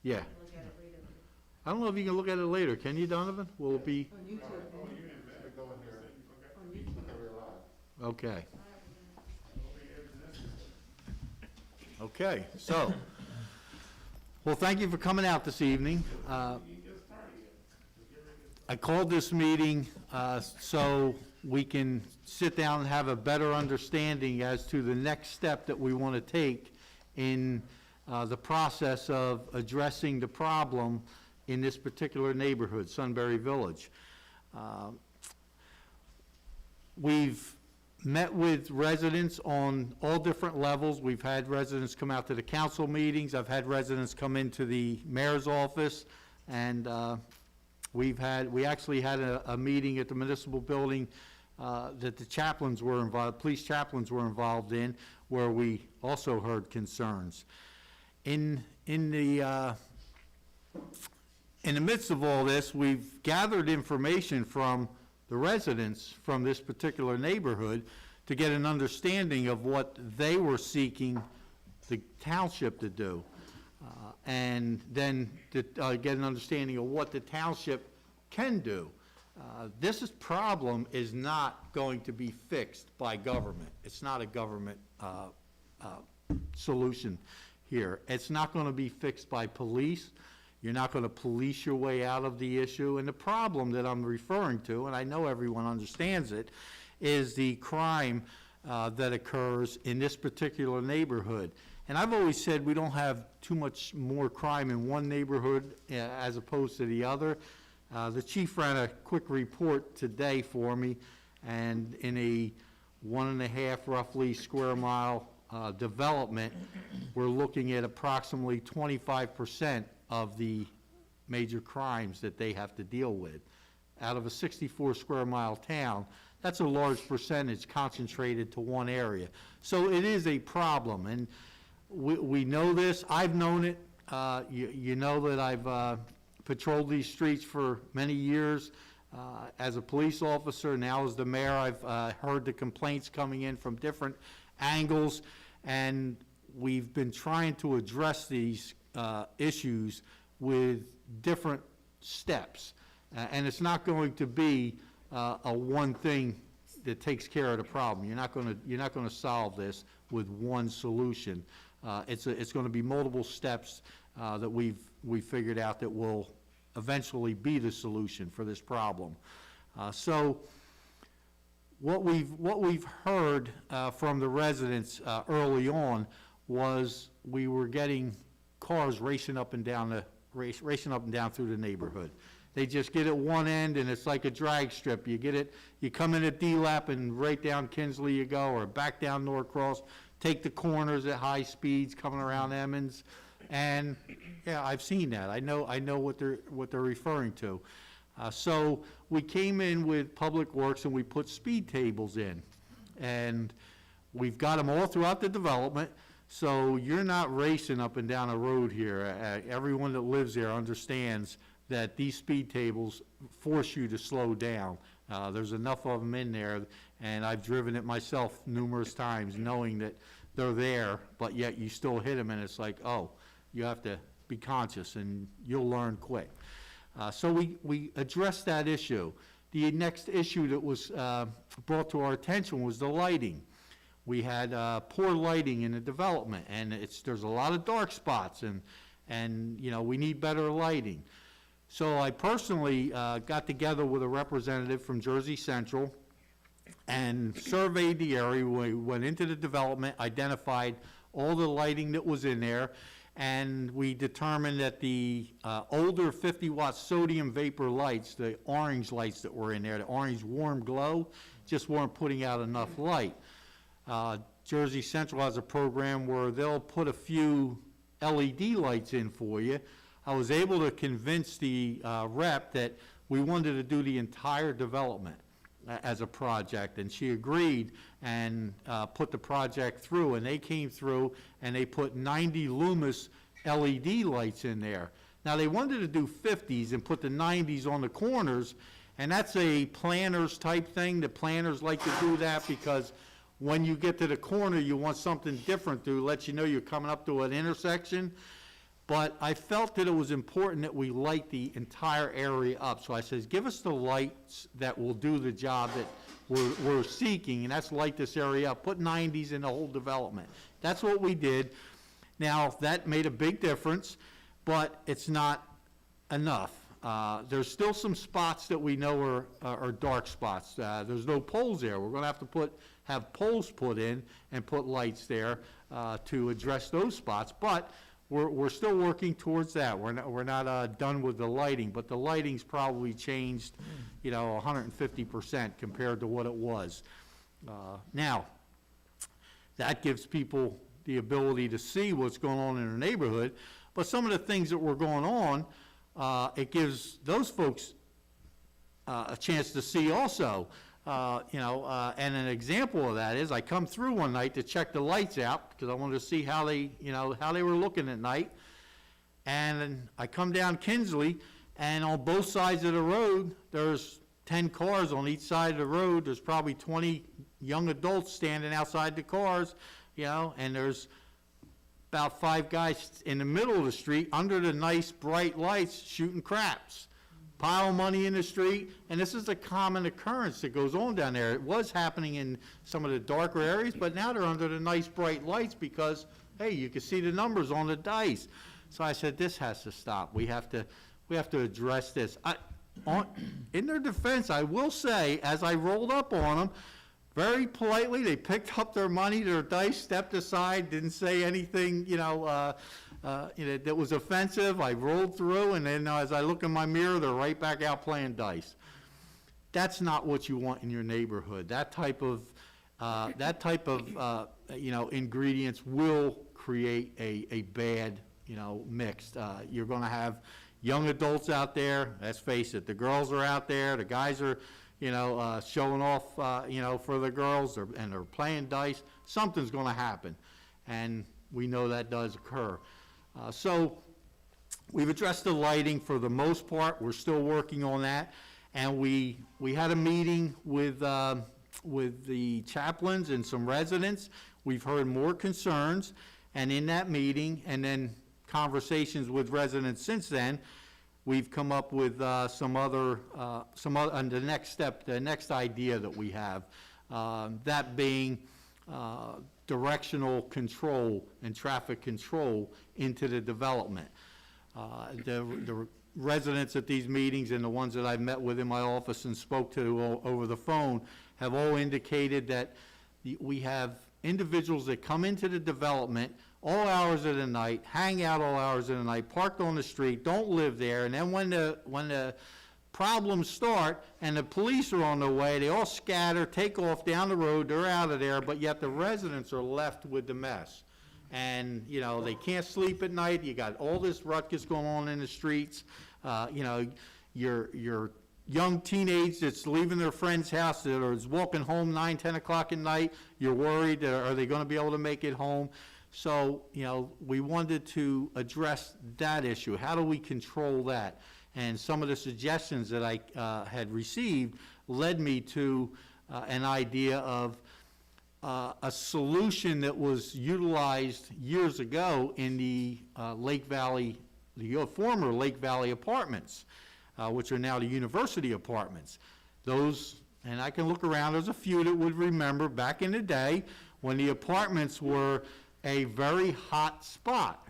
Yeah. Look at it later. I don't know if you can look at it later. Can you, Donovan? Will it be? On YouTube. On YouTube. Okay. Okay, so, well, thank you for coming out this evening. I called this meeting so we can sit down and have a better understanding as to the next step that we want to take in the process of addressing the problem in this particular neighborhood, Sunbury Village. We've met with residents on all different levels. We've had residents come out to the council meetings. I've had residents come into the mayor's office, and we actually had a meeting at the municipal building that the chaplains were involved, police chaplains were involved in, where we also heard concerns. In the midst of all this, we've gathered information from the residents from this particular neighborhood to get an understanding of what they were seeking the township to do. And then to get an understanding of what the township can do. This problem is not going to be fixed by government. It's not a government solution here. It's not going to be fixed by police. You're not going to police your way out of the issue. And the problem that I'm referring to, and I know everyone understands it, is the crime that occurs in this particular neighborhood. And I've always said we don't have too much more crime in one neighborhood as opposed to the other. The chief ran a quick report today for me, and in a 1.5 roughly square mile development, we're looking at approximately 25% of the major crimes that they have to deal with. Out of a 64 square mile town, that's a large percentage concentrated to one area. So it is a problem, and we know this. I've known it. You know that I've patrolled these streets for many years as a police officer. Now as the mayor, I've heard the complaints coming in from different angles, and we've been trying to address these issues with different steps. And it's not going to be a one thing that takes care of the problem. You're not going to solve this with one solution. It's going to be multiple steps that we've figured out that will eventually be the solution for this problem. So what we've heard from the residents early on was we were getting cars racing up and down through the neighborhood. They just get at one end, and it's like a drag strip. You get it, you come in at D-Lap, and right down Kinsley you go, or back down Norcross, take the corners at high speeds coming around Emmons. And yeah, I've seen that. I know what they're referring to. So we came in with Public Works and we put speed tables in, and we've got them all throughout the development. So you're not racing up and down a road here. Everyone that lives there understands that these speed tables force you to slow down. There's enough of them in there, and I've driven it myself numerous times knowing that they're there, but yet you still hit them, and it's like, oh, you have to be conscious, and you'll learn quick. So we addressed that issue. The next issue that was brought to our attention was the lighting. We had poor lighting in the development, and there's a lot of dark spots, and you know, we need better lighting. So I personally got together with a representative from Jersey Central and surveyed the area. We went into the development, identified all the lighting that was in there, and we determined that the older 50-watt sodium vapor lights, the orange lights that were in there, the orange warm glow, just weren't putting out enough light. Jersey Central has a program where they'll put a few LED lights in for you. I was able to convince the rep that we wanted to do the entire development as a project, and she agreed and put the project through, and they came through and they put 90 Loomis LED lights in there. Now they wanted to do 50s and put the 90s on the corners, and that's a planners type thing. The planners like to do that because when you get to the corner you want something different to let you know you're coming up to an intersection. But I felt that it was important that we light the entire area up. So I says, give us the lights that will do the job that we're seeking, and that's light this area up, put 90s in the whole development. That's what we did. Now, that made a big difference, but it's not enough. There's still some spots that we know are dark spots. There's no poles there. We're gonna have to have poles put in and put lights there to address those spots, but we're still working towards that. We're not done with the lighting, but the lighting's probably changed, 150% compared to what it was. Now, that gives people the ability to see what's going on in their neighborhood, but some of the things that were going on, it gives those folks a chance to see also. And an example of that is I come through one night to check the lights out because I wanted to see how they were looking at night. And I come down Kinsley, and on both sides of the road, there's 10 cars on each side of the road. There's probably 20 young adults standing outside the cars, and there's about 5 guys in the middle of the street under the nice bright lights shooting craps. Pile of money in the street, and this is a common occurrence that goes on down there. It was happening in some of the darker areas, but now they're under the nice bright lights because, hey, you can see the numbers on the dice. So I said, this has to stop. We have to address this. In their defense, I will say, as I rolled up on them, very politely, they picked up their money, their dice, stepped aside, didn't say anything, that was offensive. I rolled through, and then as I look in my mirror, they're right back out playing dice. That's not what you want in your neighborhood. That type of ingredients will create a bad, mix. You're going to have young adults out there. Let's face it. The girls are out there. The guys are, showing off, for the girls, and they're playing dice. Something's going to happen, and we know that does occur. So we've addressed the lighting for the most part. We're still working on that. And we had a meeting with the chaplains and some residents. We've heard more concerns. And in that meeting, and then conversations with residents since then, we've come up with some other, and the next step, the next idea that we have, that being directional control and traffic control into the development. The residents at these meetings and the ones that I've met with in my office and spoke to over the phone have all indicated that we have individuals that come into the development all hours of the night, hang out all hours of the night, parked on the street, don't live there, and then when the problems start and the police are on their way, they all scatter, take off down the road, they're out of there, but yet the residents are left with the mess. And, they can't sleep at night. You got all this ruckus going on in the streets. Your young teenage that's leaving their friend's house that is walking home 9, 10 o'clock at night, you're worried, are they going to be able to make it home? So, we wanted to address that issue. How do we control that? And some of the suggestions that I had received led me to an idea of a solution that was utilized years ago in the Lake Valley, the former Lake Valley apartments, which are now the university apartments. Those, and I can look around, there's a few that would remember back in the day when the apartments were a very hot spot.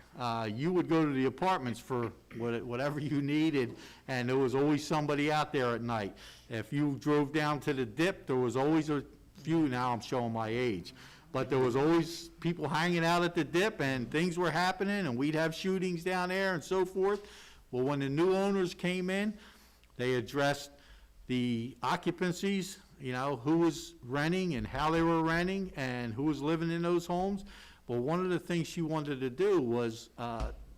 You would go to the apartments for whatever you needed, and there was always somebody out there at night. If you drove down to the dip, there was always a few, now I'm showing my age, but there was always people hanging out at the dip, and things were happening, and we'd have shootings down there and so forth. Well, when the new owners came in, they addressed the occupancies, who was renting and how they were renting and who was living in those homes. Well, one of the things she wanted to do was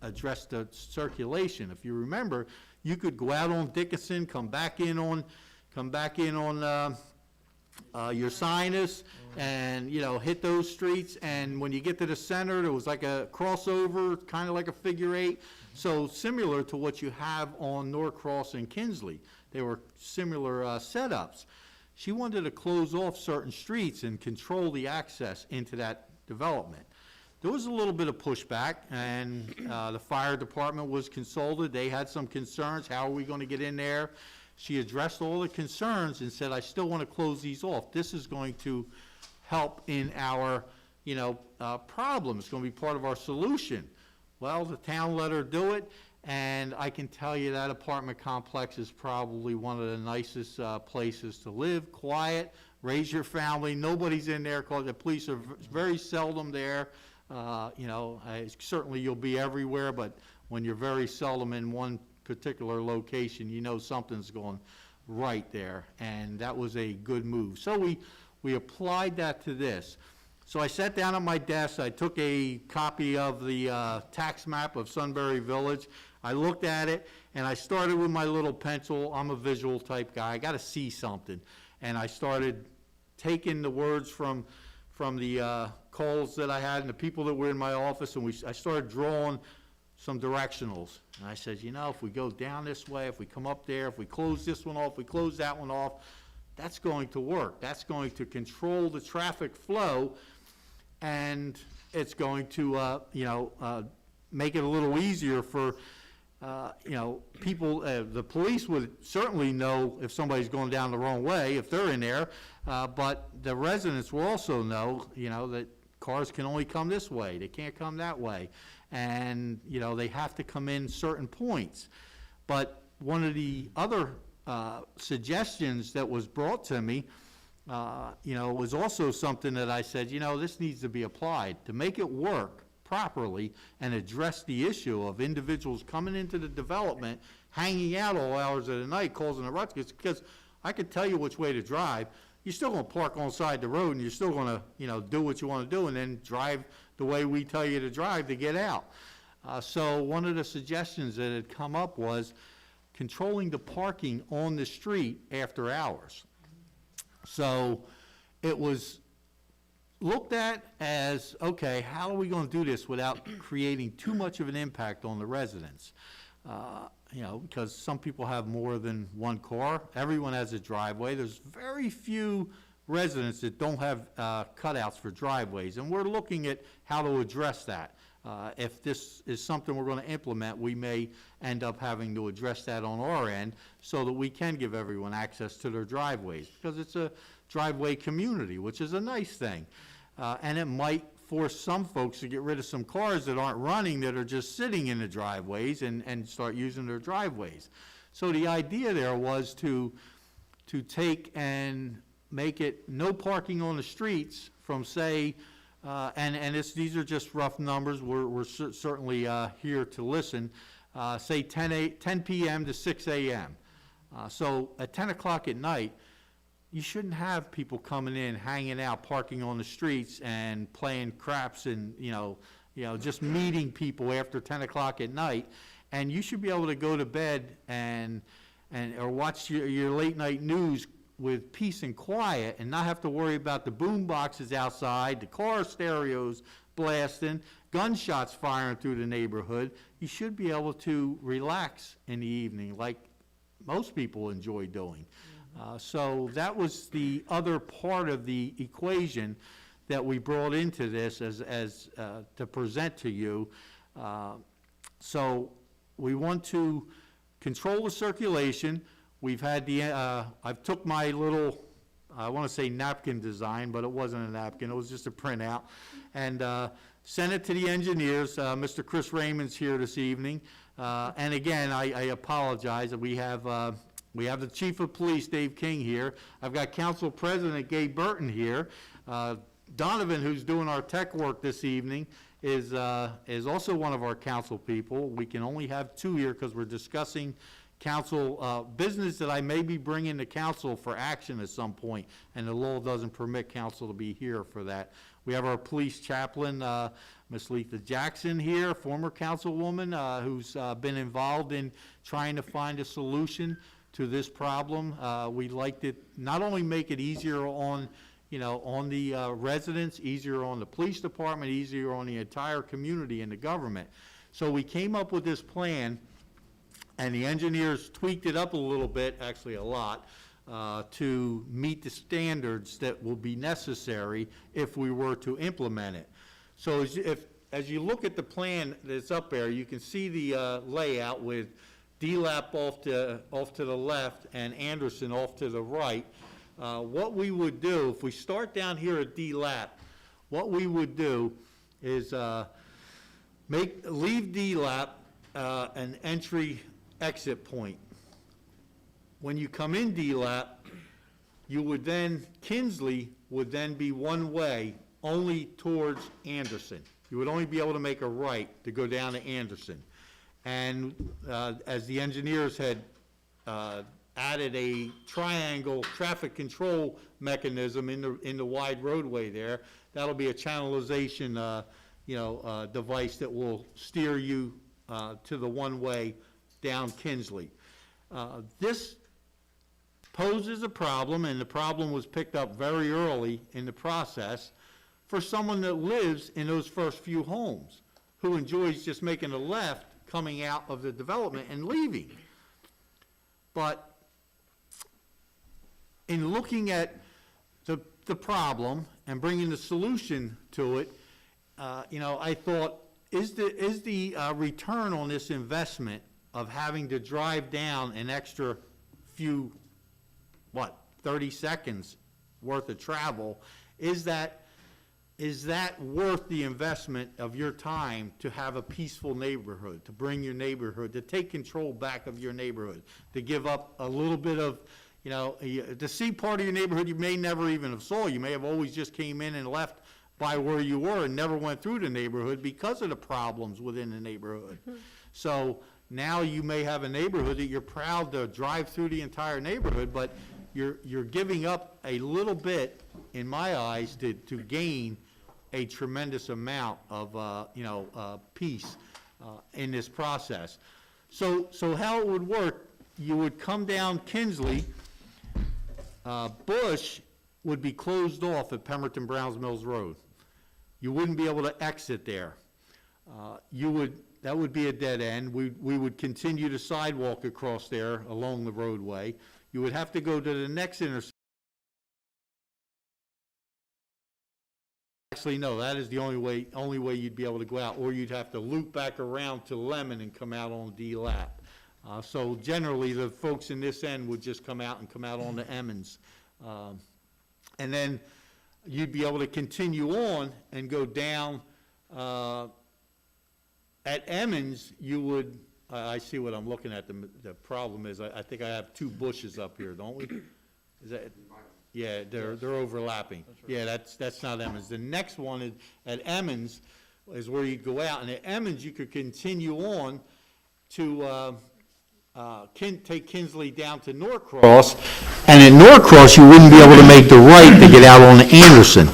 address the circulation. If you remember, you could go out on Dickinson, come back in on your sinus, and hit those streets. And when you get to the center, there was like a crossover, kind of like a figure 8. So similar to what you have on Norcross and Kinsley, they were similar setups. She wanted to close off certain streets and control the access into that development. there was a little bit of pushback, and the fire department was consulted. They had some concerns. How are we going to get in there? She addressed all the concerns and said, I still want to close these off. This is going to help in our, problem. It's going to be part of our solution. Well, the town let her do it, and I can tell you that apartment complex is probably one of the nicest places to live, quiet, raise your family. Nobody's in there because the police are very seldom there. Certainly you'll be everywhere, but when you're very seldom in one particular location, you know something's going right there, and that was a good move. So we applied that to this. So I sat down at my desk, I took a copy of the tax map of Sunbury Village, I looked at it, and I started with my little pencil. I'm a visual type guy, I gotta see something. And I started taking the words from the calls that I had and the people that were in my office, and I started drawing some directionals. And I said, if we go down this way, if we come up there, if we close this one off, we close that one off, that's going to work. That's going to control the traffic flow, and it's going to, make it a little easier for, people. The police would certainly know if somebody's going down the wrong way, if they're in there, but the residents will also know, that cars can only come this way, they can't come that way. And, they have to come in certain points. But one of the other suggestions that was brought to me, was also something that I said, this needs to be applied to make it work properly and address the issue of individuals coming into the development, hanging out all hours of the night, causing a ruckus, because I could tell you which way to drive. You're still going to park on the side of the road, and you're still going to, do what you want to do, and then drive the way we tell you to drive to get out. So one of the suggestions that had come up was controlling the parking on the street after hours. So it was looked at as, okay, how are we going to do this without creating too much of an impact on the residents? Because some people have more than one car. Everyone has a driveway. There's very few residents that don't have cutouts for driveways, and we're looking at how to address that. If this is something we're going to implement, we may end up having to address that on our end so that we can give everyone access to their driveways, because it's a driveway community, which is a nice thing. And it might force some folks to get rid of some cars that aren't running, that are just sitting in the driveways, and start using their driveways. So the idea there was to take and make it no parking on the streets from, say, and these are just rough numbers, we're certainly here to listen, say 10 p.m. to 6 a.m. So at 10 o'clock at night, you shouldn't have people coming in, hanging out, parking on the streets and playing craps and, just meeting people after 10 o'clock at night. And you should be able to go to bed or watch your late night news with peace and quiet, and not have to worry about the boom boxes outside, the car stereos blasting, gunshots firing through the neighborhood. You should be able to relax in the evening like most people enjoy doing. So that was the other part of the equation that we brought into this as to present to you. So we want to control the circulation. We've had I've took my little, I want to say napkin design, but it wasn't a napkin, it was just a printout, and sent it to the engineers. Mr. Chris Raymond's here this evening. And again, I apologize that we have the Chief of Police, Dave King, here. I've got Council President Gabe Burton here. Donovan, who's doing our tech work this evening, is also one of our council people. We can only have two here because we're discussing council business that I may be bringing to council for action at some point, and the law doesn't permit council to be here for that. We have our police chaplain, Ms. Letha Jackson here, former councilwoman, who's been involved in trying to find a solution to this problem. We'd like to not only make it easier on the residents, easier on the police department, easier on the entire community and the government. So we came up with this plan, and the engineers tweaked it up a little bit, actually a lot, to meet the standards that will be necessary if we were to implement it. So if as you look at the plan that's up there, you can see the layout with D-Lap off to the left and Anderson off to the right. What we would do, if we start down here at D-Lap, what we would do is leave D-Lap an entry-exit point. When you come in D-Lap, you would then, Kinsley would then be one way only towards Anderson. You would only be able to make a right to go down to Anderson. And as the engineers had added a triangle traffic control mechanism in the wide roadway there, that'll be a channelization device that will steer you to the one-way down Kinsley. This poses a problem, and the problem was picked up very early in the process for someone that lives in those first few homes, who enjoys just making a left, coming out of the development and leaving. But in looking at the problem and bringing the solution to it, I thought, is the return on this investment of having to drive down an extra few, 30 seconds worth of travel, is that worth the investment of your time to have a peaceful neighborhood, to bring your neighborhood, to take control back of your neighborhood, to give up a little bit of, to see part of your neighborhood you may never even have saw. You may have always just came in and left by where you were and never went through the neighborhood because of the problems within the neighborhood. So now you may have a neighborhood that you're proud to drive through the entire neighborhood, but you're giving up a little bit, in my eyes, to gain a tremendous amount of, peace in this process. So how it would work, you would come down Kinsley, Bush would be closed off at Pemberton Browns Mills Road. You wouldn't be able to exit there. That would be a dead end. We would continue to sidewalk across there along the roadway. You would have to go to the next intersection. Actually, no, that is the only way you'd be able to go out, or you'd have to loop back around to Lemon and come out on D-Lap. So generally, the folks in this end would just come out on to Emmons. And then you'd be able to continue on and go down. At Emmons, you would, I see what I'm looking at. The problem is, I think I have two bushes up here, don't we? Is that? Yeah, they're overlapping. Yeah, that's not Emmons. The next one is at Emmons is where you go out, and at Emmons you could continue on to take Kinsley down to Norcross, and at Norcross you wouldn't be able to make the right to get out on Anderson.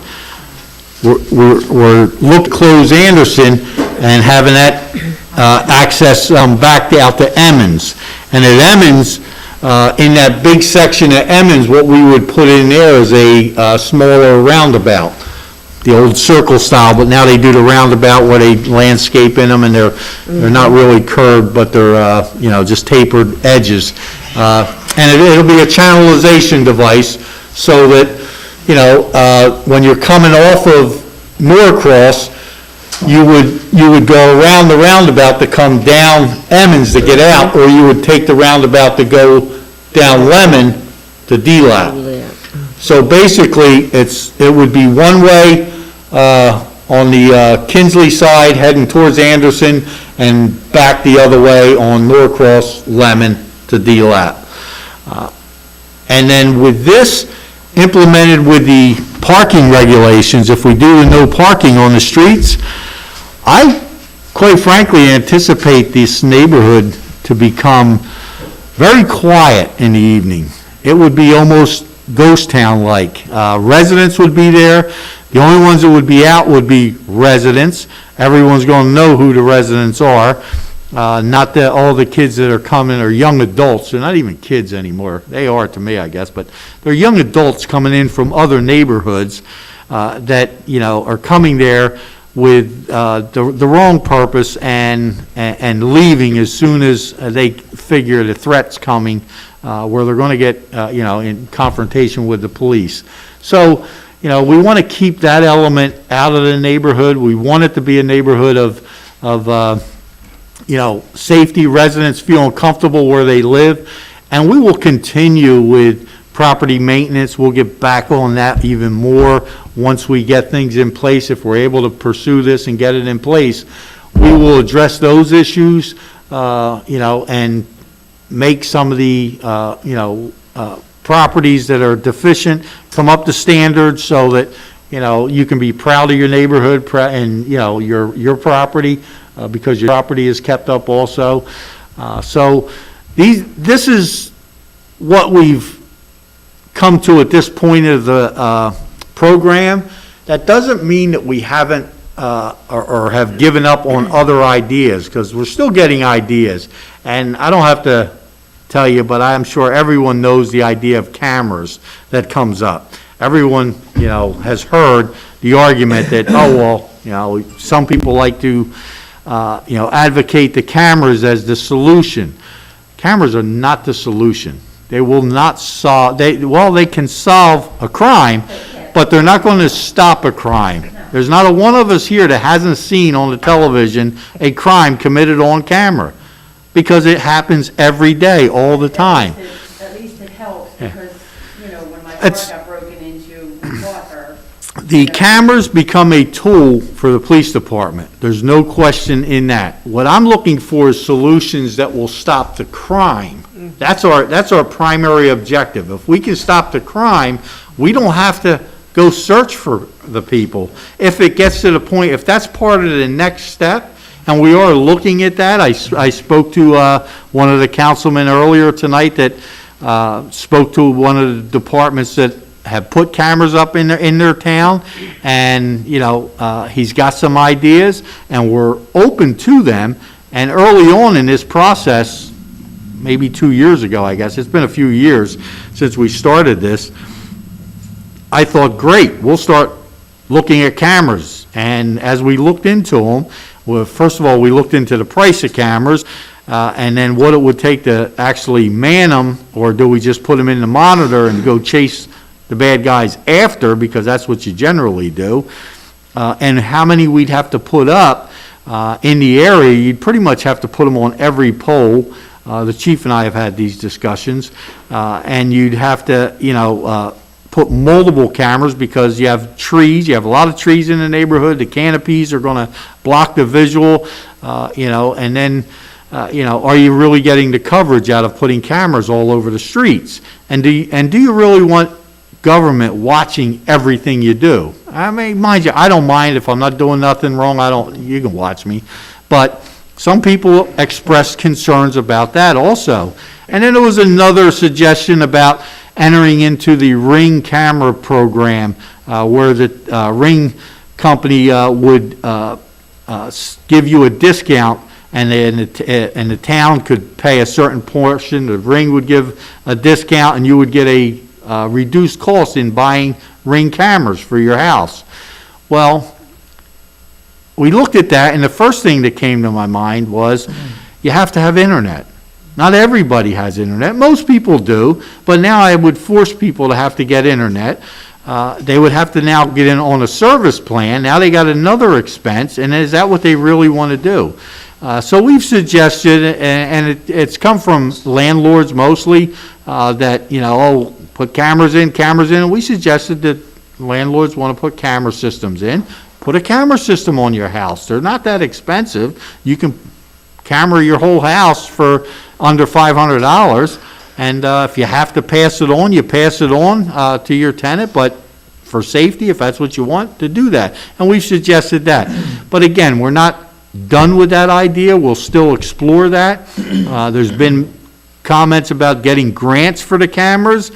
We're look to close Anderson and having that access back out to Emmons, and at Emmons. In that big section of Emmons, what we would put in there is a smaller roundabout, the old circle style, but now they do the roundabout where they landscape in them, and they're not really curved, but they're just tapered edges. And it'll be a channelization device so that when you're coming off of Norcross, you would go around the roundabout to come down Emmons to get out, or you would take the roundabout to go down Lemon to D-Lap. So basically, it would be one way on the Kinsley side heading towards Anderson, and back the other way on Norcross, Lemon to D-Lap. And then with this implemented with the parking regulations, if we do the no parking on the streets, I, quite frankly, anticipate this neighborhood to become very quiet in the evening. It would be almost ghost town-like. Residents would be there. The only ones that would be out would be residents. Everyone's going to know who the residents are. Not that all the kids that are coming are young adults. They're not even kids anymore. They are to me, I guess, but they're young adults coming in from other neighborhoods that are coming there with the wrong purpose and leaving as soon as they figure the threat's coming, where they're going to get in confrontation with the police. So we want to keep that element out of the neighborhood. We want it to be a neighborhood of safety, residents feeling comfortable where they live. And we will continue with property maintenance. We'll get back on that even more once we get things in place. If we're able to pursue this and get it in place, we will address those issues, and make some of the, properties that are deficient come up to standards so that, you can be proud of your neighborhood and, your property, because your property is kept up also. So this is what we've come to at this point of the program. That doesn't mean that we haven't or have given up on other ideas, because we're still getting ideas. And I don't have to tell you, but I'm sure everyone knows the idea of cameras that comes up. Everyone, has heard the argument that, oh, well, some people like to, advocate the cameras as the solution. Cameras are not the solution. They will not solve, they can solve a crime, but they're not going to stop a crime. There's not a one of us here that hasn't seen on the television a crime committed on camera, because it happens every day, all the time. At least it helps, because, when my car It's- got broken into, we caught her. The cameras become a tool for the police department. There's no question in that. What I'm looking for is solutions that will stop the crime. That's our primary objective. If we can stop the crime, we don't have to go search for the people. If it gets to the point, if that's part of the next step, and we are looking at that, I spoke to one of the councilmen earlier tonight that spoke to one of the departments that have put cameras up in their town, and, he's got some ideas, and we're open to them. And early on in this process, maybe 2 years ago, I guess, it's been a few years since we started this, I thought, great, we'll start looking at cameras. And as we looked into them, well, first of all, we looked into the price of cameras, and then what it would take to actually man them, or do we just put them in the monitor and go chase the bad guys after, because that's what you generally do, and how many we'd have to put up in the area. You'd pretty much have to put them on every pole. The chief and I have had these discussions, and you'd have to, put multiple cameras, because you have trees, you have a lot of trees in the neighborhood, the canopies are gonna block the visual, and then, are you really getting the coverage out of putting cameras all over the streets? And do you really want government watching everything you do? I mean, mind you, I don't mind if I'm not doing nothing wrong, you can watch me. But some people expressed concerns about that also. And then there was another suggestion about entering into the Ring camera program, where the Ring company would give you a discount, and the town could pay a certain portion. The Ring would give a discount, and you would get a reduced cost in buying Ring cameras for your house. Well, we looked at that, and the first thing that came to my mind was, you have to have internet. Not everybody has internet. Most people do, but now I would force people to have to get internet. They would have to now get in on a service plan. Now they got another expense, and is that what they really want to do? So we've suggested, and it's come from landlords mostly, that, put cameras in, and we suggested that landlords want to put camera systems in. Put a camera system on your house. They're not that expensive. You can camera your whole house for under $500, and if you have to pass it on, you pass it on to your tenant, but for safety, if that's what you want, to do that. And we've suggested that. But again, we're not done with that idea. We'll still explore that. There's been comments about getting grants for the cameras.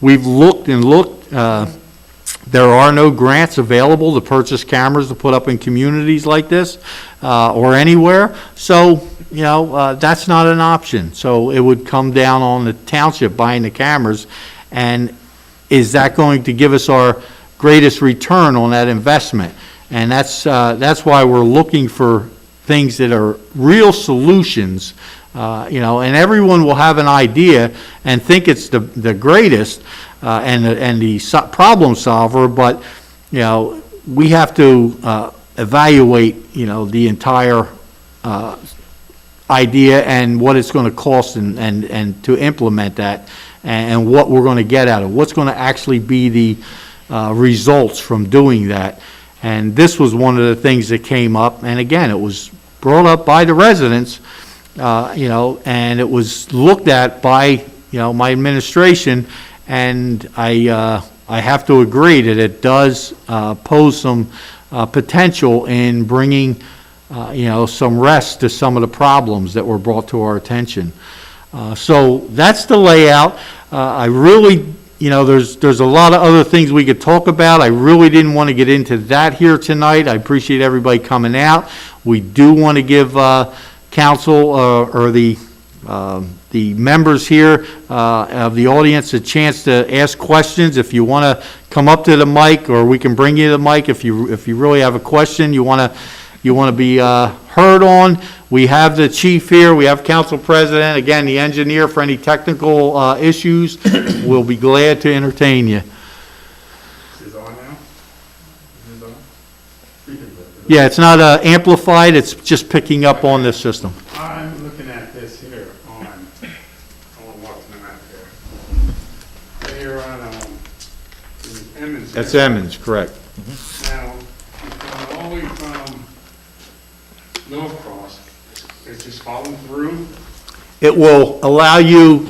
We've looked and looked. There are no grants available to purchase cameras to put up in communities like this or anywhere. So, that's not an option. So it would come down on the township buying the cameras. And is that going to give us our greatest return on that investment? And that's why we're looking for things that are real solutions, and everyone will have an idea and think it's the greatest. and the problem solver, but, you know, we have to evaluate, you know, the entire idea and what it's going to cost and to implement that, and what we're going to get out of it, what's going to actually be the results from doing that. And this was one of the things that came up, and again, it was brought up by the residents, you know, and it was looked at by, you know, my administration, and I have to agree that it does pose some potential in bringing, you know, some rest to some of the problems that were brought to our attention. So that's the layout. I really, you know, there's a lot of other things we could talk about. I really didn't want to get into that here tonight. I appreciate everybody coming out. We do want to give council or the members here of the audience a chance to ask questions. If you want to come up to the mic, or we can bring you the mic if you really have a question you want to be heard on. We have the chief here, we have council president, again, the engineer for any technical issues. We'll be glad to entertain you. Is it on now? Is it on? Yeah, it's not amplified, it's just picking up on this system. I'm looking at this here on what's the map there. Here on, Emmons. That's Emmons, correct. Now, you're going all the way from North Cross, it's just following through. It will allow you,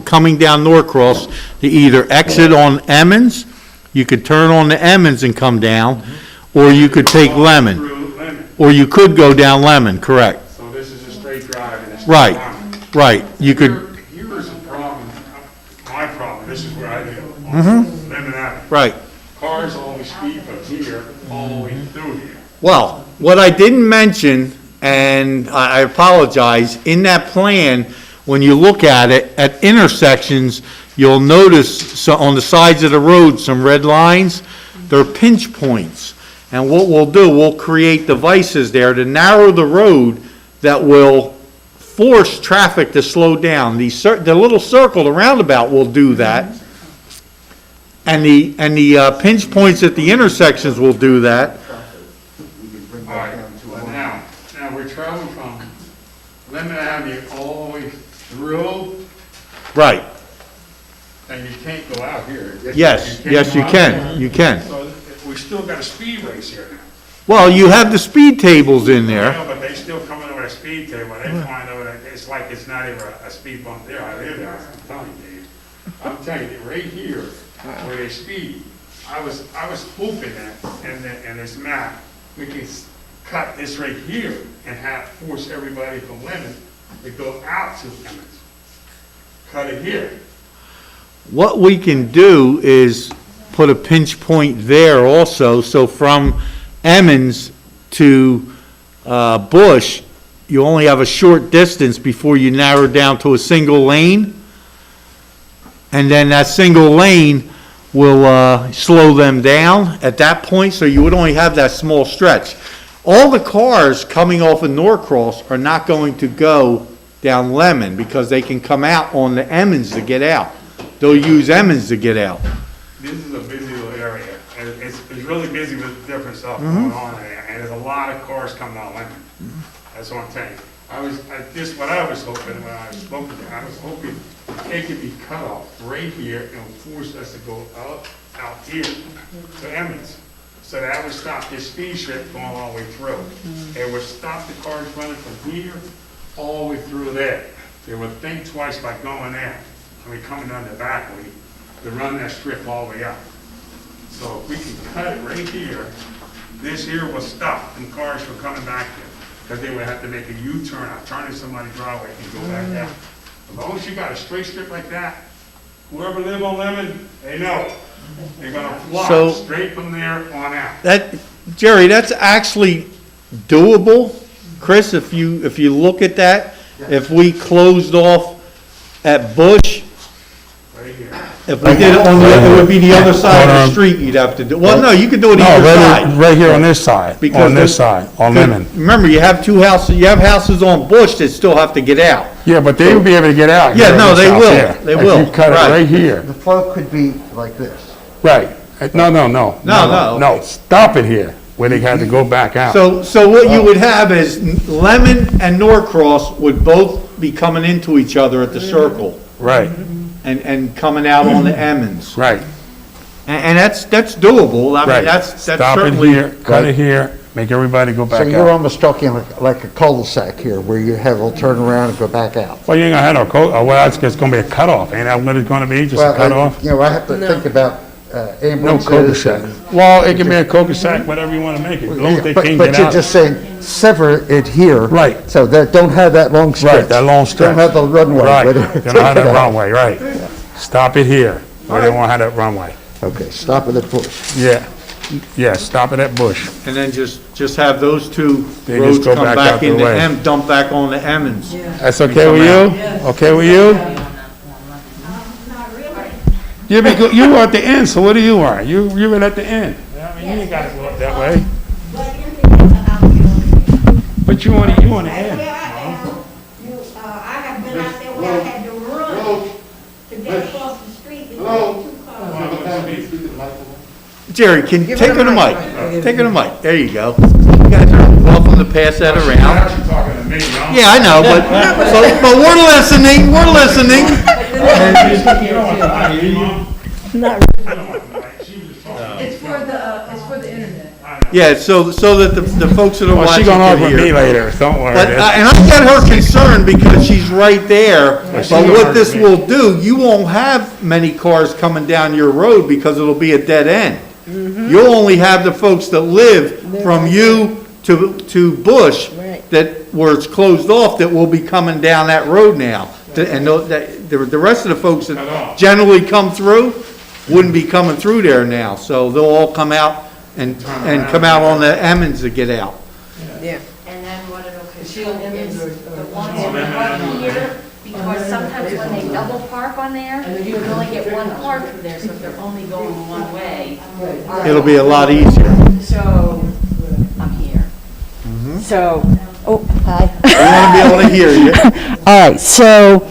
coming down Norcross, to either exit on Emmons, you could turn on the Emmons and come down, or you could take Lemon, Through Lemon. or you could go down Lemon, correct? So this is a straight drive and it's. Right, right, you could, Here's a problem, my problem, this is where I live, on Lemon Avenue. right. Cars always speed from here all the way through here. Well, what I didn't mention, and I apologize, in that plan, when you look at it, at intersections, you'll notice on the sides of the road, some red lines. They're pinch points. And what we'll do, we'll create devices there to narrow the road that will force traffic to slow down. The little circle, the roundabout will do that. And the pinch points at the intersections will do that. All right, now we're traveling from Lemon Avenue all the way through, Right. and you can't go out here. Yes, yes, you go out can, there. you can. So we still got a speed race here now. Well, you have the speed tables in I there. know, but they still coming over a speed table, they find out that it's like it's not even a speed bump there, I live there, I'm telling you, Dave. I'm telling you, right here, where they speed, I was hoping that, in this map, we could cut this right here and force everybody from Lemon to go out to Emmons. Cut it here. What we can do is put a pinch point there also, so from Emmons to Bush, you only have a short distance before you narrow down to a single lane. And then that single lane will slow them down at that point, so you would only have that small stretch. All the cars coming off of Norcross are not going to go down Lemon because they can come out on the Emmons to get out. They'll use Emmons to get out. This is a busy little area, and it's really busy with different stuff going on there, and there's a lot of cars coming out Lemon. That's what I'm telling you. What I was hoping when I spoke to them, I was hoping it could be cut off right here and force us to go out here to Emmons. So that would stop this speed strip going all the way through. It would stop the cars running from here all the way through there. They would think twice by going there, coming down the back way, to run that strip all the way up. So if we can cut it right here, this here will stop and cars from coming back there. Because they would have to make a U-turn out, turn in somebody's driveway and go back down. As long as you got a straight strip like that, whoever live on Lemon, they know. They're gonna fly straight from there on out. Jerry, that's actually doable. Chris, if you look at that, if we closed off at Bush, Right here. If we did it on the, it would be the other side of the street you'd have to do. Well, no, you could do it No, either side. right here on this side, Because on this there's- side, on Lemon. Remember, you have two houses, you have houses on Bush that still have to get out. Yeah, but they will be able to get out. Yeah, here on no, this they house will. here. They If will. you cut it Right. right here, The flow could be like this. right. No. No. No, stop it here, where they had to go back out. So what you would have is Lemon and Norcross would both be coming into each other at the circle Right, and coming out on the Emmons. right, And that's doable. I mean, right. that's Stop it certainly. here, cut it here, make everybody go So back you're out. almost talking like a cul-de-sac here, where you have a turn around and go back out. Well, you ain't gonna have no well, it's gonna be a cutoff, ain't that what it's gonna be, just a Well, cutoff? you know, I have to think about No ambulances. cul-de-sac. Well, it can be a cul-de-sac, whatever you wanna make it, as long as they can But get you're out. just saying, sever it here. Right. So that don't have that long stretch. Right, that long stretch. Don't have the runway. Right, where they they don't have take it that out. runway, right. Stop it here, where they won't have that runway. Okay, stop at the Bush. Yeah, stop it at Bush. And then just have those two They just roads go come back back out the into way. dump back on the Emmons. That's okay with you? Okay with you? You be good, you were at the end, so what do you want? You were at the end. I mean, you ain't gotta go up that way. But you on the end. I have been out there where I had to run to get across the street because there were two cars. Jerry, take her the mic. Take her the mic. There you go. You guys are welcome to pass that around. You're talking to me, huh? Yeah, I know, but we're listening. We're listening. It's for the internet. Yeah, so that the folks that are Well, she watching gonna can argue with me hear. later, don't worry. But, and I get her concerned because she's right there, but gonna what argue this with me. will do, you won't have many cars coming down your road because it'll be a dead end. You'll only have the folks that live from you to Bush, where it's closed off, that will be coming down that road now. And the rest of the folks that generally come through wouldn't be coming through there now, so they'll all come out and come out on the Emmons to get out. Yeah. And then what it'll control is the ones that are here, because sometimes when they double park on there, you can only get one car through there, so if they're only going one way. It'll be a lot easier. So, I'm here. so, oh, hi. We want to be able to hear you. All right, so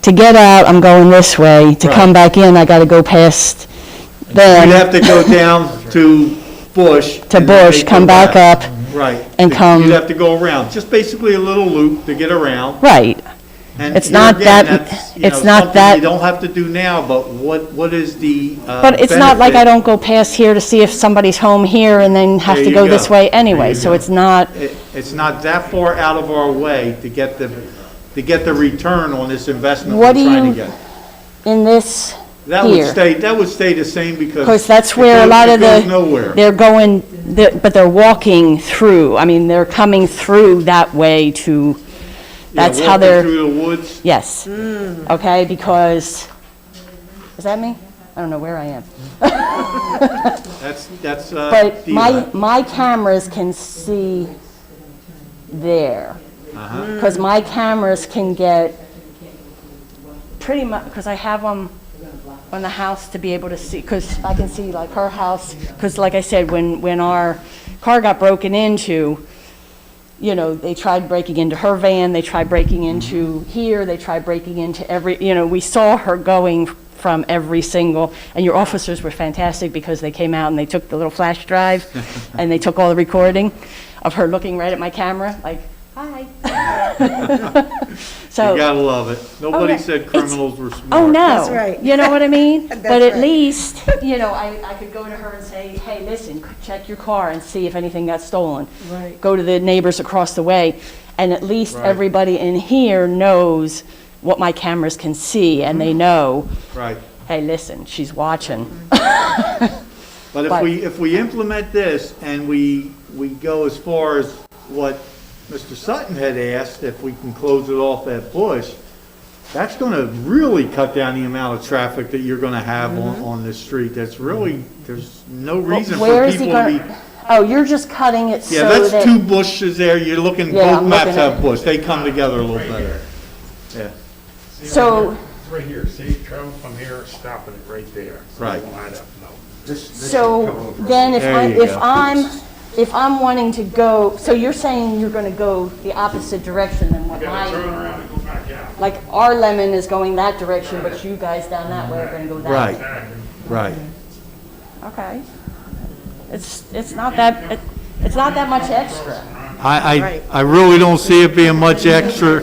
to get out, I'm going this way. To come back in, I gotta go past You'd them have to go down to Bush. to and then Bush, make come a back left. up. Right. and come- You'd have to go around, just basically a little loop to get around. Right. And It's here not again, that- that's, it's know, not something that- you don't have to do now, but what is the But it's not like I benefit? don't go past here to see if somebody's home here and then have There to you go go. this way There anyway. you So go. it's not, It's not that far out of our way to get the return on this investment we're What do trying to you- get. in this That here. would stay the same because. Because that's it where a goes- lot it of goes the, nowhere. they're going, but they're walking through. I mean, they're coming through that way to, Yeah, that's how walking they're, through the woods. yes. Okay, because, is that me? I don't know where I am. That's, But DLAT. my cameras can see there. Because my cameras can get pretty much, because I have them on the house to be able to see, because I can see like her house, because like I said, when our car got broken into, you know, they tried breaking into her van, they tried breaking into here, they tried breaking into every, you know, we saw her going from every single, and your officers were fantastic because they came out and they took the little flash drive and they took all the recording of her looking right at my camera, like, hi. So. You gotta love it. Nobody yeah, said it's- criminals were smart. Oh, no. That's right. You know what I mean? But That's at right. least, you know, I could go to her and say, hey, listen, check your car and see if anything got stolen. Right. Go to the neighbors across the way, and at least Right. everybody in here knows what my cameras can see, and they know, Right. hey, listen, she's watching. But But- if we implement this and we go as far as what Mr. Sutton had asked, if we can close it off at Bush, that's gonna really cut down the amount of traffic that you're gonna have on this street. That's really, there's no reason Where for is he people to be. going? Oh, you're just cutting it so Yeah, that. that's two bushes there. You're looking, Yeah, both I'm maps looking at have it. bush. They come together a little better. Yeah. So, It's right here, see, travel from here, stopping it right there. So Right. it won't add up, no. So then There you go. if I'm wanting to go, so you're saying you're gonna go the opposite direction than what Gotta turn my, around and go back out. like our lemon is going that direction, but you guys down that way are gonna go that way. Right, right. Okay. It's not that, it's not that much extra. I really don't see it being much extra.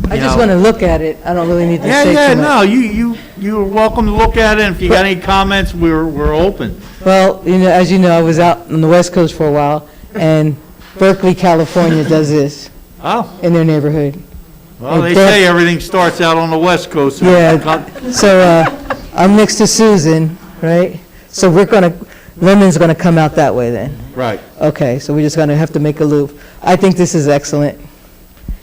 I just want to look at it. I don't really need to Yeah, say yeah, too no, much. you're welcome to look at it, and if you got any comments, we're open. Well, as you know, I was out on the West Coast for a while, and Berkeley, California does this Oh, in their neighborhood. well, they say everything starts out on the West Coast. Yeah, so I'm next to Susan, right? So Lemon's gonna come out that way then. Right. Okay, so we're just gonna have to make a loop. I think this is excellent,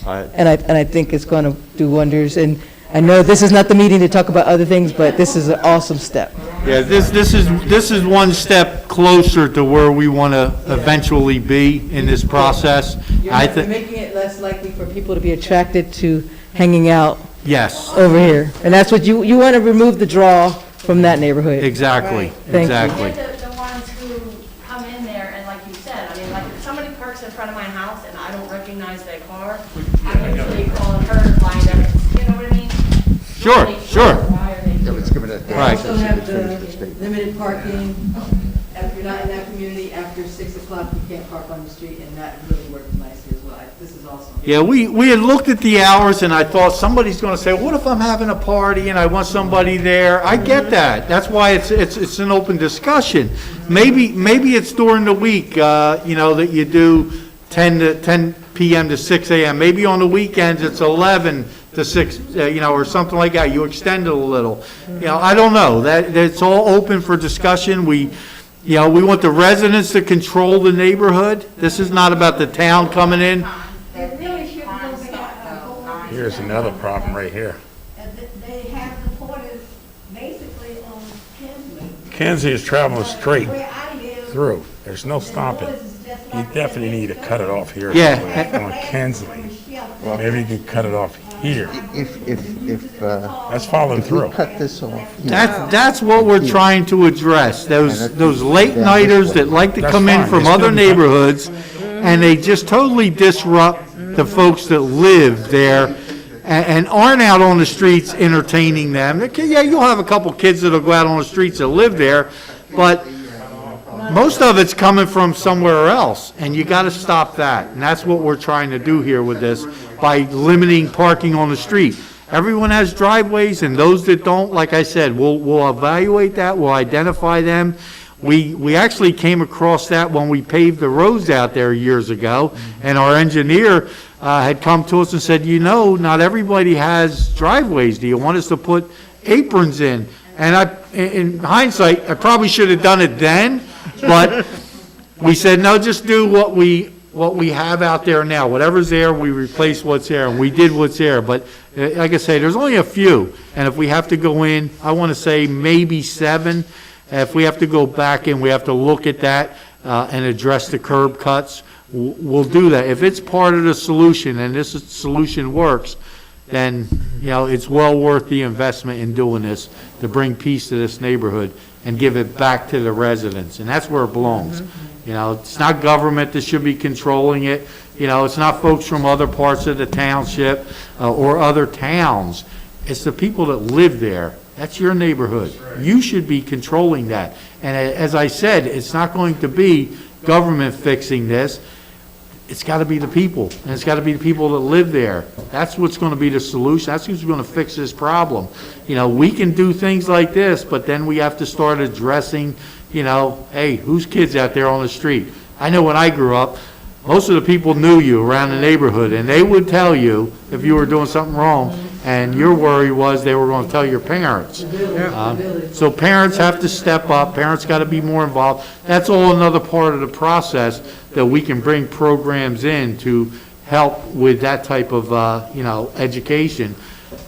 Right. and I think it's gonna do wonders. And I know this is not the meeting to talk about other things, but this is an awesome step. Yeah, this is one step closer to where we want to eventually be in this process. I You're think, making it less likely for people to be attracted to hanging out yes, over here. And that's what you want to remove the draw from that neighborhood. exactly, Thank you. exactly. They're the ones who come in there, and like you said, I mean, like, if somebody parks in front of my house and I don't recognize their car, I'm usually calling her to find out, you know what I mean? Sure, sure. Why are they Yeah, doing let's give it a. Right. Also have the limited parking, if you're not in that community, after 6 o'clock, you can't park on the street, and that really works nicely as well. This is awesome. Yeah, we had looked at the hours, and I thought somebody's gonna say, what if I'm having a party and I want somebody there? I get that. That's why it's an open discussion. Maybe it's during the week, that you do 10 PM to 6 AM. Maybe on the weekends, it's 11 to 6, or something like that. You extend it a little. I don't know. That's all open for discussion. We want the residents to control the neighborhood. This is not about the town coming in. Here's another problem right here. They have the porters basically on Kinsley. Kenzie is traveling straight Where I live, through. There's no stopping. You definitely need to cut it off here. Yeah. somewhere On Kensley. Maybe you could cut it off here. If That's following we through. cut this off. That's what we're trying to address, those late nighters that like to That's come in fine. from They other still- neighborhoods, and they just totally disrupt the folks that live there and aren't out on the streets entertaining them. Okay, yeah, you'll have a couple kids that'll go out on the streets that live there, but most of it's coming from somewhere else, and you gotta stop that. And that's what we're trying to do here with this, by limiting parking on the street. Everyone has driveways, and those that don't, like I said, we'll evaluate that, we'll identify them. We actually came across that when we paved the roads out there years ago, and our engineer had come to us and said, not everybody has driveways. Do you want us to put aprons in? And in hindsight, I probably should have done it then, but we said, no, just do what we have out there now. Whatever's there, we replace what's there, and we did what's there. But like I say, there's only a few, and if we have to go in, I want to say maybe 7. If we have to go back in, we have to look at that and address the curb cuts. We'll do that. If it's part of the solution and this solution works, then, it's well worth the investment in doing this to bring peace to this neighborhood and give it back to the residents. And that's where it belongs. It's not government that should be controlling it. It's not folks from other parts of the township or other towns. It's the people that live there. That's your neighborhood. You should be controlling that. And as I said, it's not going to be government fixing this. It's got to be the people, and it's got to be the people that live there. That's what's going to be the solution. That's who's going to fix this problem. We can do things like this, but then we have to start addressing, hey, whose kids out there on the street? I know when I grew up, most of the people knew you around the neighborhood, and they would tell you if you were doing something wrong, and your worry was they were going to tell your parents. So parents have to step up, parents got to be more involved. That's all another part of the process that we can bring programs in to help with that type of, education.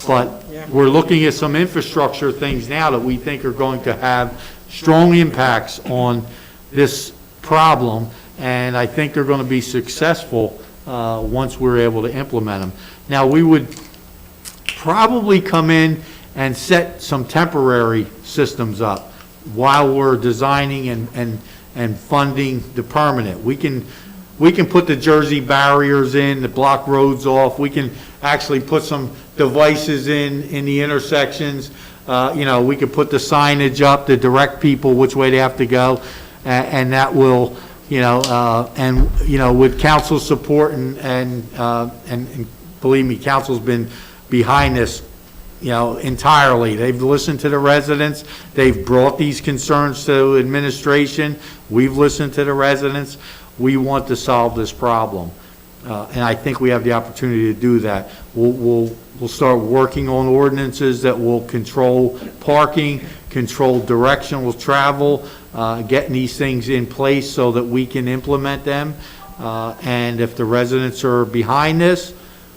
But we're looking at some infrastructure things now that we think are going to have strong impacts on this problem, and I think they're going to be successful once we're able to implement them. Now, we would probably come in and set some temporary systems up while we're designing and funding the permanent. We can put the Jersey barriers in, the block roads off. We can actually put some devices in the intersections. We could put the signage up to direct people which way they have to go. And that will, with council support and believe me, council's been behind this, entirely. They've listened to the residents. They've brought these concerns to administration. We've listened to the residents. We want to solve this problem. And I think we have the opportunity to do that. We'll start working on ordinances that will control parking, control directional travel, getting these things in place so that we can implement them. And if the residents are behind this,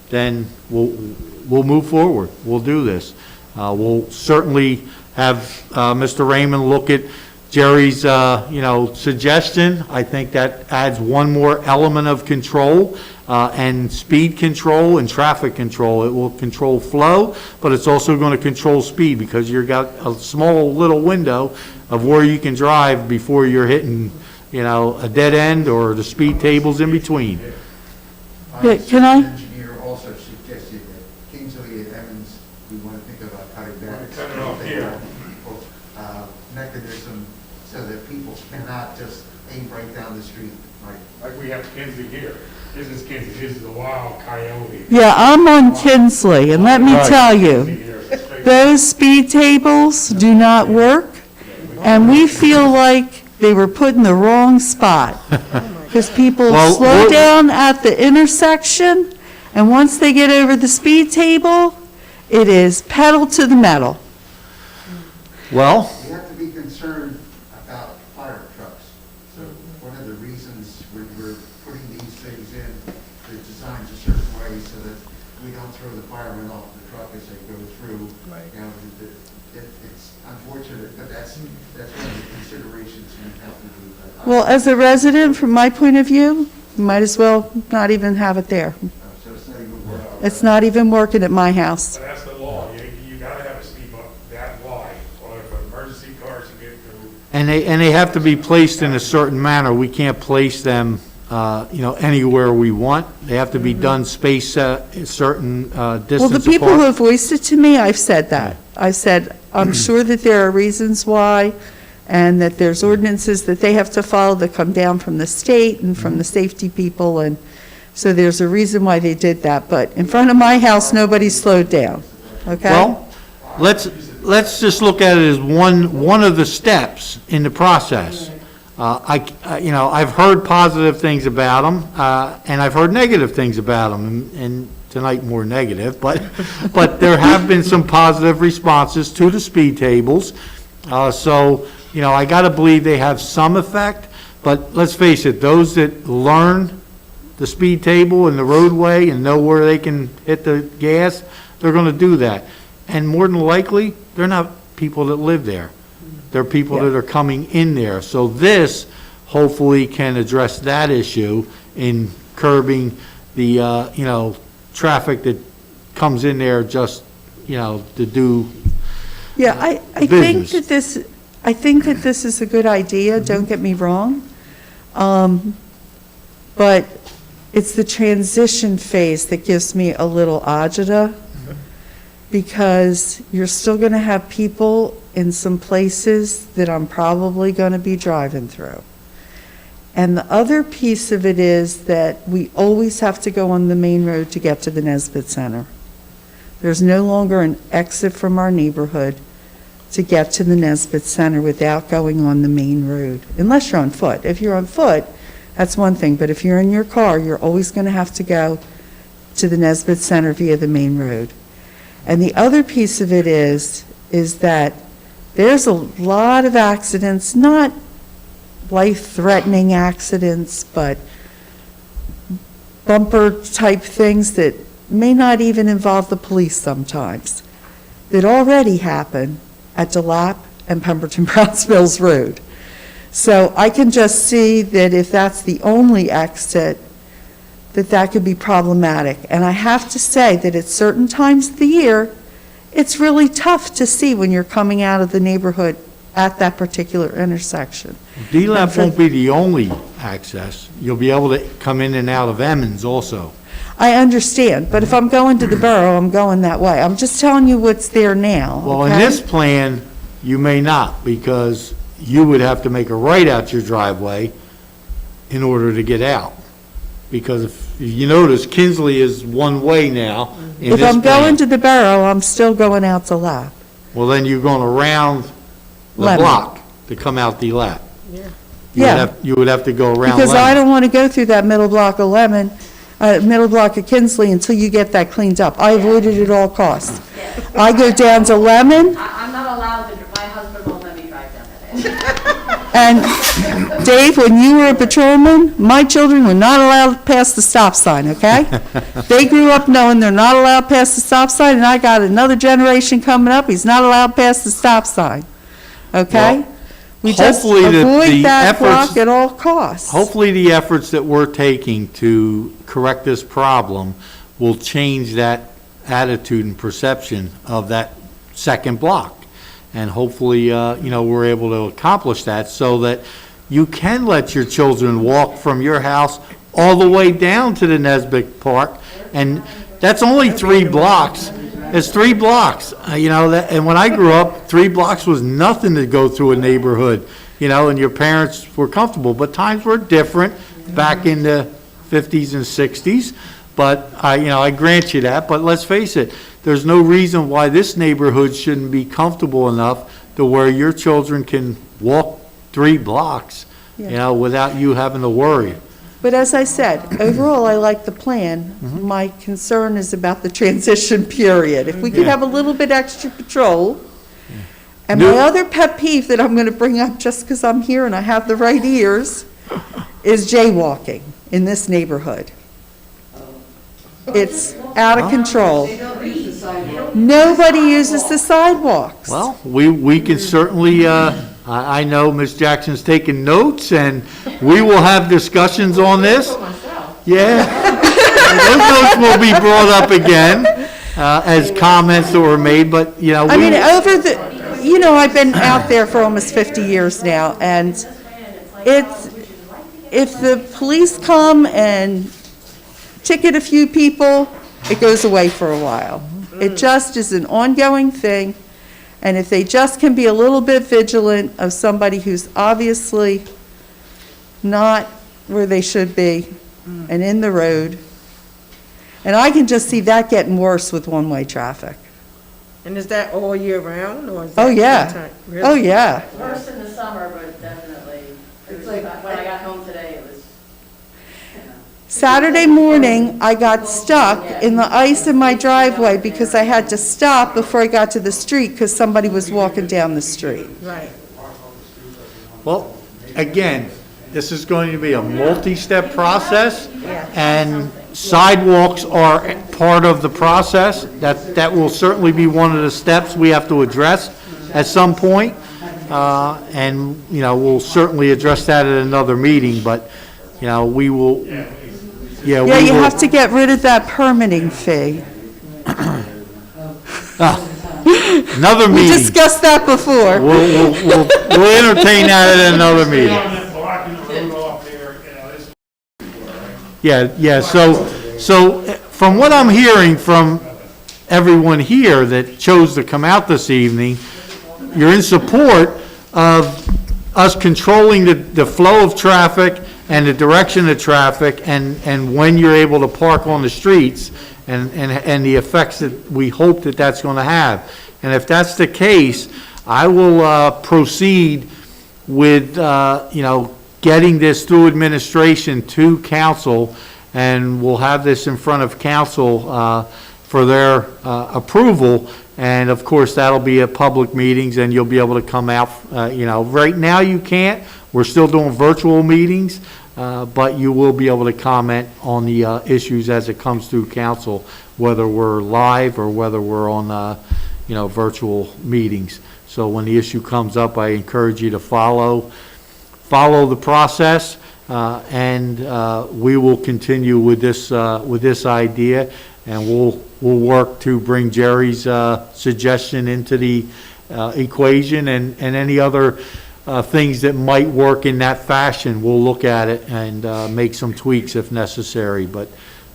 then we'll move forward. We'll do this. We'll certainly have Mr. Raymond look at Jerry's, suggestion. I think that adds one more element of control and speed control and traffic control. It will control flow, but it's also going to control speed because you've got a small little window of where you can drive before you're hitting, a dead end or the speed tables in between. Yeah, can I? Engineer also suggested that Kingsley and Evans, we want to think about cutting back. Cut it off here. Mechanism so that people cannot just aim right down the street. Like we have Kinsley here. This is Kinsley, this is the wild coyote. Yeah, I'm on Kinsley, and let me tell you, those speed tables do not work, and we feel like they were put in the wrong spot. Because people Well, slow we're- down at the intersection, and once they get over the speed table, it is pedal to the metal. Well, We have to be concerned about fire trucks. So one of the reasons we're putting these things in, they're designed a certain way so that we don't throw the firemen off the truck as they go through. Right. It's unfortunate, but that's one of the considerations we have to do. Well, as a resident, from my point of view, you might as well not even have it there. So it's not even worth. It's not even working at my house. But that's the law, you gotta have a speed bump that wide, or if an emergency cars to get through. and they have to be placed in a certain manner. We can't place them, anywhere we want. They have to be done spaced a certain distance Well, apart. the people who have voiced it to me, I've said that. I said, I'm sure that there are reasons why, and that there's ordinances that they have to follow that come down from the state and from the safety people, and so there's a reason why they did that. But in front of my house, nobody slowed down, okay? Well, let's just look at it as one of the steps in the process. I've heard positive things about them, and I've heard negative things about them, and tonight more negative, but there have been some positive responses to the speed tables. So, I gotta believe they have some effect, but let's face it, those that learn the speed table and the roadway and know where they can hit the gas, they're gonna do that. And more than likely, they're not people that live there. They're people that are coming in there. So this hopefully can address that issue in curbing the, traffic that comes in there just, to do. Yeah, I think that this is a good idea, don't get me wrong. But it's the transition phase that gives me a little agita, because you're still gonna have people in some places that I'm probably gonna be driving through. And the other piece of it is that we always have to go on the main road to get to the Nesbitt Center. There's no longer an exit from our neighborhood to get to the Nesbitt Center without going on the main road, unless you're on foot. If you're on foot, that's one thing, but if you're in your car, you're always gonna have to go to the Nesbitt Center via the main road. And the other piece of it is that there's a lot of accidents, not life-threatening accidents, but bumper-type things that may not even involve the police sometimes, that already happen at DeLapp and Pemberton Brownsville's Road. So I can just see that if that's the only exit, that could be problematic. And I have to say that at certain times of the year, it's really tough to see when you're coming out of the neighborhood at that particular intersection. D-Lab won't be the only access. You'll be able to come in and out of Emmons also. I understand, but if I'm going to the borough, I'm going that way. I'm just telling you what's there now, Well, in okay? this plan, you may not, because you would have to make a right out your driveway in order to get out. Because if you notice, Kinsley is one way now in If this I'm going plan. to the borough, I'm still going out to Lap. Well, then you're going around the Lemon. block to come out the lap. Yeah. You would have to go around Because I Lemon. don't want to go through that middle block of middle block of Kinsley until you get that cleaned up. I avoid it at all costs. I go down to Lemon, I'm not allowed to, my husband won't let me drive down that edge. and Dave, when you were a patrolman, my children were not allowed past the stop sign, okay? They grew up knowing they're not allowed past the stop sign, and I got another generation coming up, he's not allowed past the stop sign, okay? Well, We just hopefully avoid the that efforts- block at all costs. Hopefully, the efforts that we're taking to correct this problem will change that attitude and perception of that second block. And hopefully, we're able to accomplish that so that you can let your children walk from your house all the way down to the Nesbitt Park. And that's only 3 blocks. It's 3 blocks, and when I grew up, 3 blocks was nothing to go through a neighborhood, and your parents were comfortable. But times were different back in the 50s and 60s. But I grant you that. But let's face it, there's no reason why this neighborhood shouldn't be comfortable enough to where your children can walk 3 blocks, without you having to worry. But as I said, overall, I like the plan. My concern is about the transition period. If we could have a little bit extra patrol. And my other pet peeve that I'm gonna bring up, just because I'm here and I have the right ears, is jaywalking in this neighborhood. It's out of control. They don't use the sidewalk. Nobody uses the sidewalks. Well, we can certainly, I know Ms. Jackson's taking notes, and we will have discussions on this. Yeah. Those notes will be brought up again as comments that were made, but, I mean, I've been out there for almost 50 years now, and if the police come and ticket a few people, it goes away for a while. It just is an ongoing thing, and if they just can be a little bit vigilant of somebody who's obviously not where they should be and in the road, and I can just see that getting worse with one-way traffic. And is that all year round, or is that? Oh, yeah. sometime- Oh, really? yeah. Worse in the summer, but definitely, It's like- when I got home today, it was, Saturday morning, I got stuck in the ice in my driveway because I had to stop before I got to the street because somebody was walking down the street. Right. well, again, this is going to be a multi-step process, and sidewalks are part of the process. That will certainly be one of the steps we have to address at some point. And, we'll certainly address that at another meeting, but, we will, Yeah, we you will- have to get rid of that permitting fee. Another We meeting. discussed that before. We'll entertain that at another meeting. Blocking the road off there, this Yeah, so from what I'm hearing from everyone here that chose to come out this evening, you're in support of us controlling the flow of traffic and the direction of traffic and when you're able to park on the streets and the effects that we hope that that's going to have. And if that's the case, I will proceed with, getting this through administration to council, and we'll have this in front of council for their approval. And of course, that'll be at public meetings, and you'll be able to come out, right now you can't. We're still doing virtual meetings, but you will be able to comment on the issues as it comes through council, whether we're live or whether we're on, virtual meetings. So when the issue comes up, I encourage you to follow the process, and we will continue with this idea. and we'll work to bring Jerry's suggestion into the equation, and any other things that might work in that fashion. We'll look at it and make some tweaks if necessary. But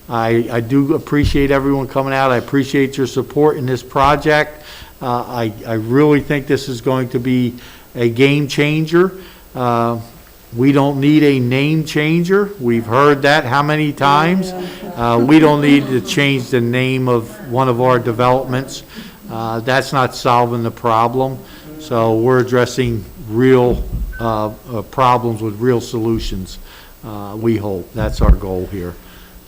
I do appreciate everyone coming out. I appreciate your support in this project. I really think this is going to be a game changer. We don't need a name changer. We've heard that how many times? We don't need to change the name of one of our developments. That's not solving the problem. So we're addressing real problems with real solutions, we hope. That's our goal here.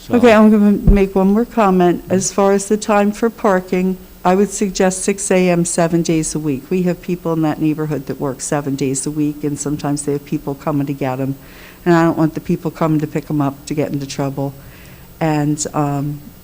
So- Okay, I'm going to make one more comment. As far as the time for parking, I would suggest 6 a.m. 7 days a week. We have people in that neighborhood that work 7 days a week, and sometimes they have people coming to get them. And I don't want the people coming to pick them up to get into trouble. And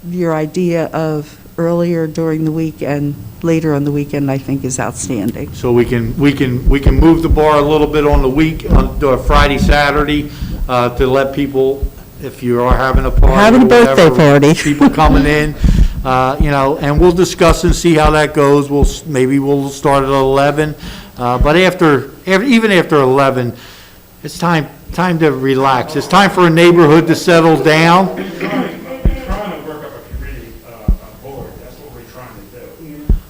your idea of earlier during the week and later on the weekend, I think, is outstanding. So we can move the bar a little bit on the week, on Friday, Saturday, to let people, if you are having a party. Having a or birthday whatever, party. People coming in, and we'll discuss and see how that goes. Maybe we'll start at 11, but even after 11, it's time to relax. It's time for a neighborhood to settle down. We're trying to work up a committee board, that's what we're trying to do.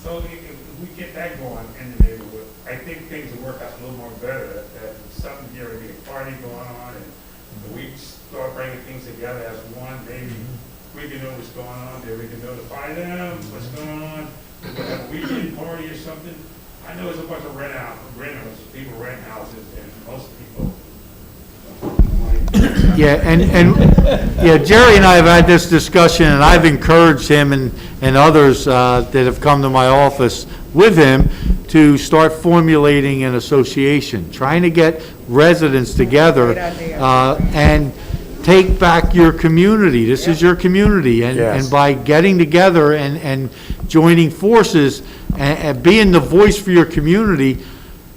So if we get that going in the neighborhood, I think things will work out a little more better. That something here, we get a party going on, and we start bringing things together as one. Maybe we can know what's going on there, we can notify them what's going on. If we have a weekend party or something, I know there's a bunch of renters, people rent houses, and most people. Yeah, yeah, Jerry and I have had this discussion, and I've encouraged him and others that have come to my office with him to start formulating an association, trying to get residents together and take back your community. This is your community, and by getting together and joining forces and being the voice for your community,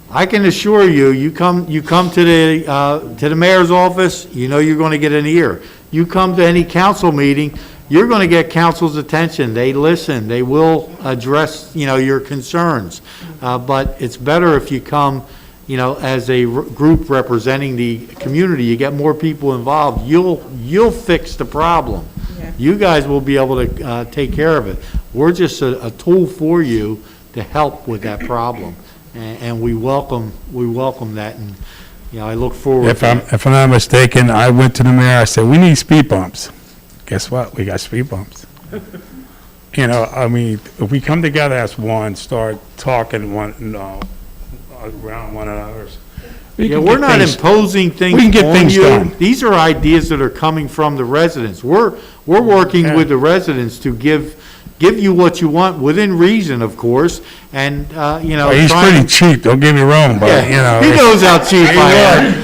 I can assure you, you come to the mayor's office, you know you're going to get an ear. You come to any council meeting, you're going to get council's attention. They listen. They will address, your concerns. But it's better if you come, as a group representing the community. You get more people involved. You'll fix the problem. Yeah. You guys will be able to take care of it. We're just a tool for you to help with that problem. And we welcome that, and, I look forward If to I'm, it. if I'm not mistaken, I went to the mayor, I said, we need speed bumps. Guess what? We got speed bumps. If we come together as one, start talking around one another's. Yeah, we're not imposing things we can get on things you. done. These are ideas that are coming from the residents. We're working with the residents to give you what you want, within reason, of course, and, He's trying- pretty cheap, don't get me wrong, but, Yeah, he knows how cheap I am.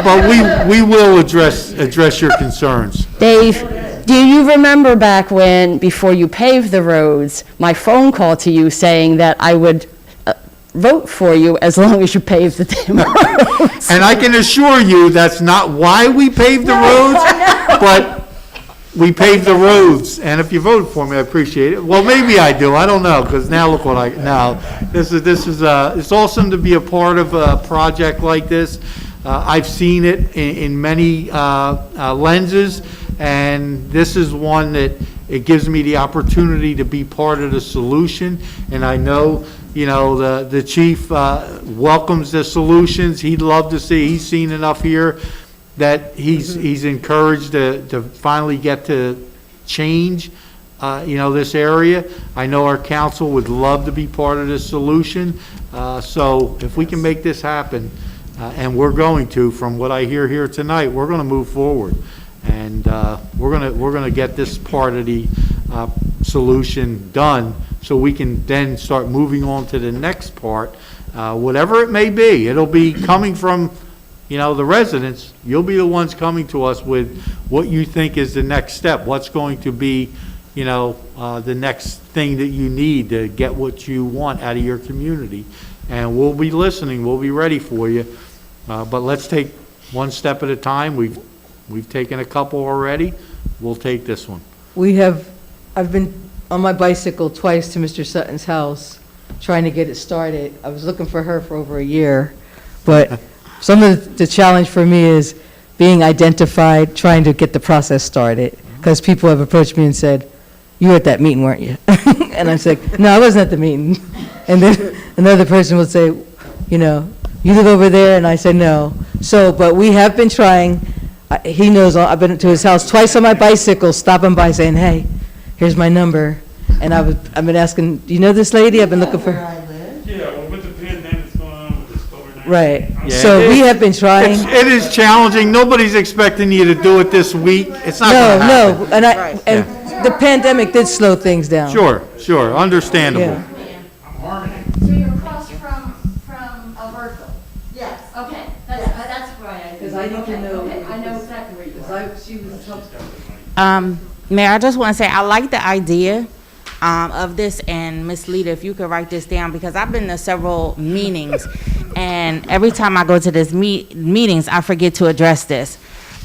But we will address your concerns. Dave, do you remember back when, before you paved the roads, my phone call to you saying that I would vote for you as long as you paved the damn roads? And I can assure you, that's not why we paved the roads, but we paved the roads, and if you voted for me, I appreciate it. Well, maybe I do, I don't know, because now look what this is, it's awesome to be a part of a project like this. I've seen it in many lenses, and this is one that it gives me the opportunity to be part of the solution, and I know, the chief welcomes the solutions. He'd love to see, he's seen enough here that he's encouraged to finally get to change, this area. I know our council would love to be part of this solution. So if we can make this happen, and we're going to, from what I hear here tonight, we're going to move forward. And we're going to get this part of the solution done, so we can then start moving on to the next part, whatever it may be. It'll be coming from the residents. You'll be the ones coming to us with what you think is the next step, what's going to be, the next thing that you need to get what you want out of your community. And we'll be listening, we'll be ready for you. But let's take one step at a time. We've taken a couple already. we'll take this one. I've been on my bicycle twice to Mr. Sutton's house, trying to get it started. I was looking for her for over a year, but some of the challenge for me is being identified, trying to get the process started, because people have approached me and said, "You were at that meeting, weren't you?" And I'm like, "No, I wasn't at the meeting." And then another person would say, "You know, you live over there?" And I said, "No." So, but we have been trying. He knows, I've been to his house twice on my bicycle, stopping by saying, "Hey, here's my number." And I've been asking, "Do you know this lady? I've been looking for her." Yeah, well, with the pandemic that's going on with this COVID-19. Right. Yeah, So we have been trying. It is challenging. Nobody's expecting you to do it this week. It's not gonna happen. No, and the pandemic did slow things down. Sure, understandable. Yeah. So you're across from Alberto? Yes. Okay, that's why I. Because I need to know. Okay, I know exactly where you are. She was. Mayor, I just want to say, I like the idea of this, and Ms. Lita, if you could write this down, because I've been to several meetings, and every time I go to these meetings, I forget to address this.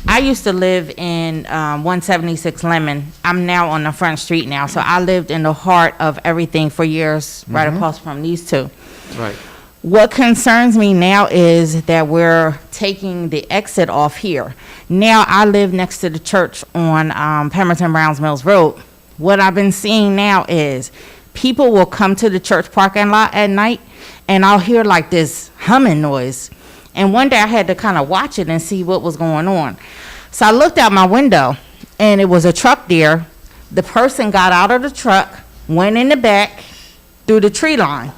I used to live in 176 Lemon. I'm now on the front street now, so I lived in the heart of everything for years, right across from these two. Right. What concerns me now is that we're taking the exit off here. Now I live next to the church on Pemberton Browns Mills Road. What I've been seeing now is people will come to the church parking lot at night, and I'll hear like this humming noise. And one day I had to kind of watch it and see what was going on. So I looked out my window, and it was a truck there. The person got out of the truck, went in the back through the tree line.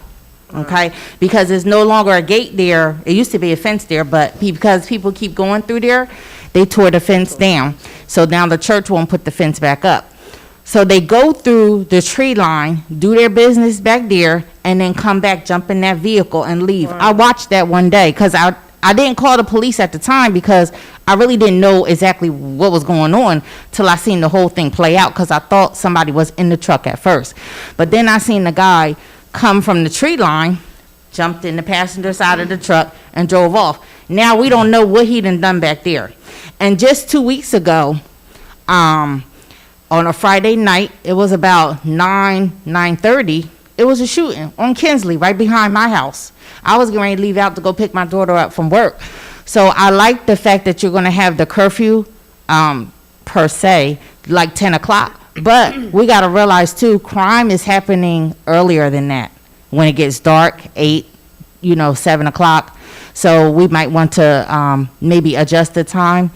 Okay, because there's no longer a gate there. It used to be a fence there, but because people keep going through there, they tore the fence down. So now the church won't put the fence back up. So they go through the tree line, do their business back there, and then come back, jump in that vehicle and leave. I watched that one day because I didn't call the police at the time because I really didn't know exactly what was going on till I seen the whole thing play out, because I thought somebody was in the truck at first. But then I seen the guy come from the tree line, jumped in the passenger side of the truck, and drove off. Now we don't know what he done back there. And just 2 weeks ago, on a Friday night, it was about 9:30, it was a shooting on Kinsley, right behind my house. I was getting ready to leave out to go pick my daughter up from work. So I like the fact that you're gonna have the curfew, per se, like 10 o'clock. But we gotta realize too, crime is happening earlier than that. When it gets dark, 8, 7 o'clock. So we might want to maybe adjust the time.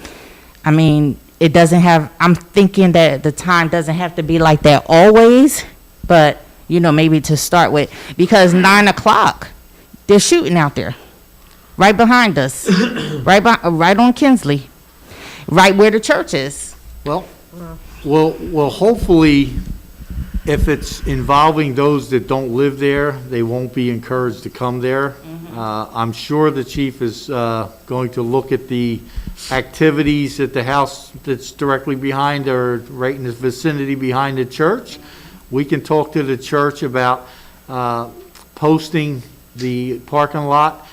I mean, I'm thinking that the time doesn't have to be like that always, but, maybe to start with. Because 9 o'clock, they're shooting out there, right behind us, right on Kinsley, right where the church is. Well, hopefully, if it's involving those that don't live there, they won't be encouraged to come there. I'm sure the chief is going to look at the activities at the house that's directly behind or right in the vicinity behind the church. We can talk to the church about posting the parking lot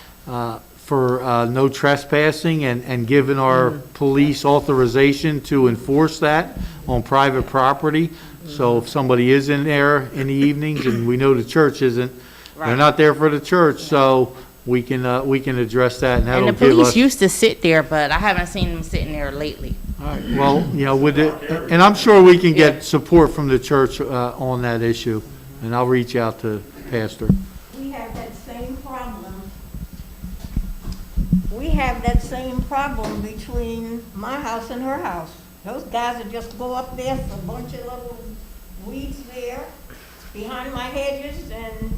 for no trespassing and giving our police authorization to enforce that on private property. So if somebody is in there in the evenings, and we know the church isn't, they're not there for the church, so we can address that, and that'll And give us. the police used to sit there, but I haven't seen them sitting there lately. All right, well, with it, and I'm sure we can get support from the church on that issue, and I'll reach out to Pastor. We have that same problem. We have that same problem between my house and her house. Those guys would just go up there, a bunch of little weeds there behind my hedges, and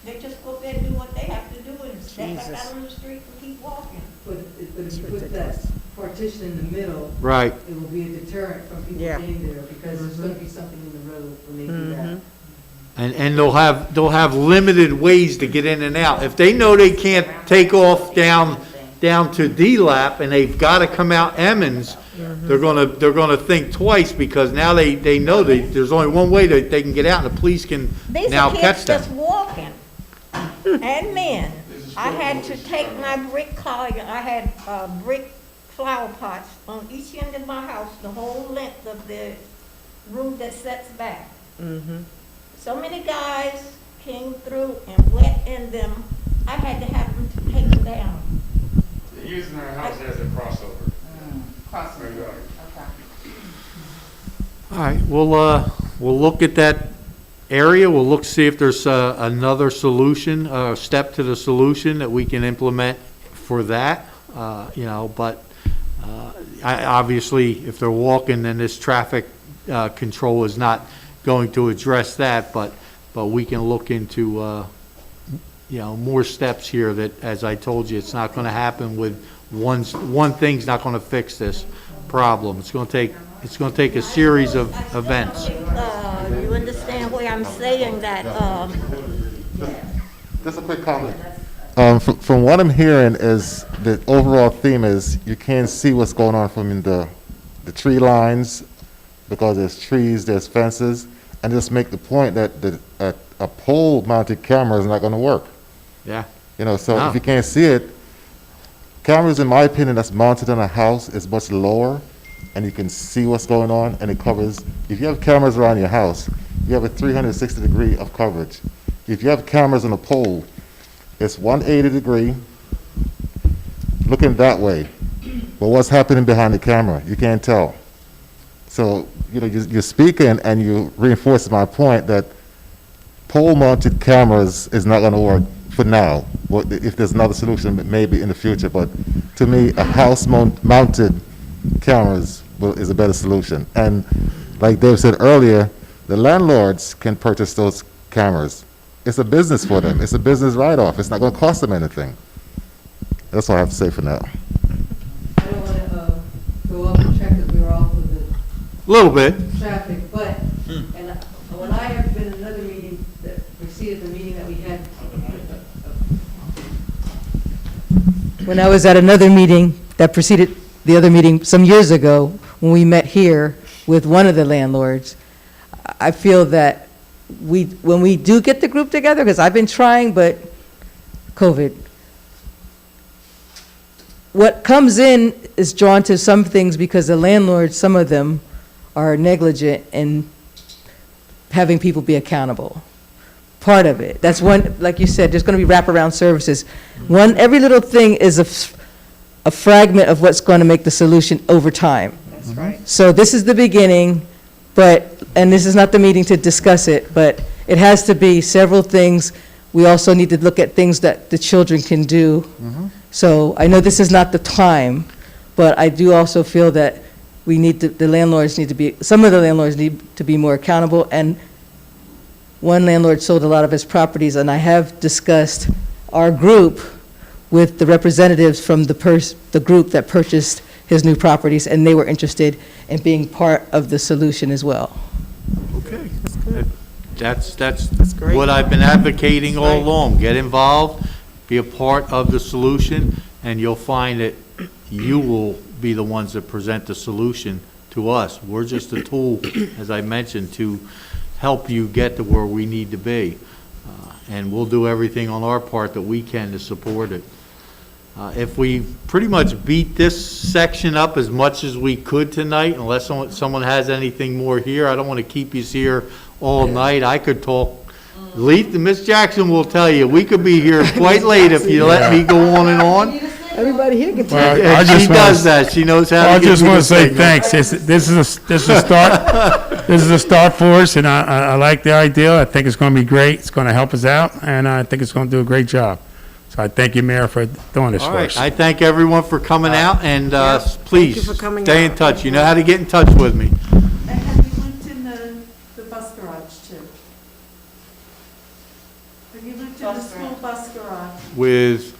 they just go up there and do what they have to do and step back out on the street and keep walking. But if you put that partition in the middle, Right. it will be a deterrent from people being there, because there's gonna be something in the road when they do that. And they'll have limited ways to get in and out. If they know they can't take off down to D-Lap and they've got to come out Emmons, they're gonna think twice, because now they know there's only one way that they can get out, and the police can These now are catch kids them. just walking. And men. I had to take my brick collar, I had brick flower pots on each end of my house, the whole length of the room that sets back. So many guys came through and went in them, I had to have them take them down. They're using our house as a crossover. Crossover. Right. All right, we'll look at that area, we'll look, see if there's another solution, step to the solution that we can implement for that, you know, but obviously, if they're walking, then this traffic control is not going to address that, but we can look into, you know, more steps here that, as I told you, it's not gonna happen with one thing's not gonna fix this problem. It's gonna take a series of events. You understand where I'm saying that, Just a quick comment. From what I'm hearing is the overall theme is you can't see what's going on from the tree lines because there's trees, there's fences, and just make the point that a pole-mounted camera is not going to work. Yeah. You know, so No. if you can't see it, cameras, in my opinion, that's mounted on a house is much lower, and you can see what's going on, and it covers. If you have cameras around your house, you have a 360 degree of coverage. If you have cameras on a pole, it's 180 degree, looking that way. But what's happening behind the camera? You can't tell. So, you know, you're speaking and you reinforce my point that pole-mounted cameras is not going to work for now. Well, if there's another solution, maybe in the future. But to me, a house-mounted cameras is a better solution. And like Dave said earlier, the landlords can purchase those cameras. It's a business for them. It's a business write-off. It's not going to cost them anything. That's all I have to say for now. I don't want to go off the track because we were off of the Little bit. traffic, but, and when I have been in another meeting that preceded the meeting that we had. When I was at another meeting that preceded the other meeting some years ago, when we met here with one of the landlords, I feel that when we do get the group together, because I've been trying, but COVID, what comes in is drawn to some things because the landlords, some of them, are negligent in having people be accountable. Part of it. That's one, like you said, there's going to be wraparound services. Every little thing is a fragment of what's going to make the solution over time. That's right. So this is the beginning, and this is not the meeting to discuss it, but it has to be several things. We also need to look at things that the children can do. So I know this is not the time, but I do also feel that the landlords need to be, some of the landlords need to be more accountable. And one landlord sold a lot of his properties, and I have discussed our group with the representatives from the group that purchased his new properties, and they were interested in being part of the solution as well. Okay. That's what I've been advocating all along. Get involved, be a part of the solution, and you'll find that you will be the ones that present the solution to us. We're just a tool, as I mentioned, to help you get to where we need to be. And we'll do everything on our part that we can to support it. If we pretty much beat this section up as much as we could tonight, unless someone has anything more here, I don't want to keep you here all night. I could talk. Miss Jackson will tell you, we could be here quite late if you let me go on and on. Everybody here can Well, tell. I just She wanna- does that. She knows how to I give just me want the to say signal. thanks. This is a start. This is a start for us, and I like the idea. I think it's going to be great. It's going to help us out, and I think it's going to do a great job. So I thank you, Mayor, for doing this All for right, us. I thank everyone for coming out, and please, you for coming stay in out. touch. You know how to get in touch with me. And have you looked in the bus garage too? Have you looked in the school bus garage With,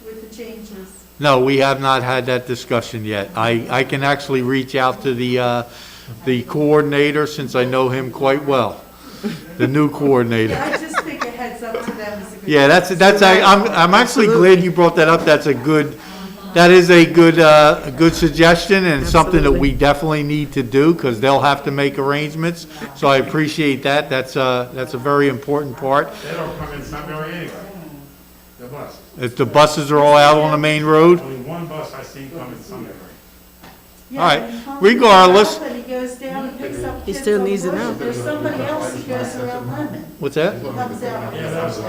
with the changes? no, we have not had that discussion yet. I can actually reach out to the coordinator, since I know him quite well, the new coordinator. I just think a heads up to them is a good. Yeah, I'm actually glad you brought that up. That is a good suggestion, and something that we definitely need to do, because they'll have to make arrangements. So I appreciate that. That's a very important part. They don't come in Sunbury anyway. The bus. If the buses are all out on the main road? Only one bus I seen coming Sunbury. All right, regardless, He goes down and picks up He kids still on the needs to bus. know. There's somebody else who goes around Lemon, what's that? comes out. Yeah, that's,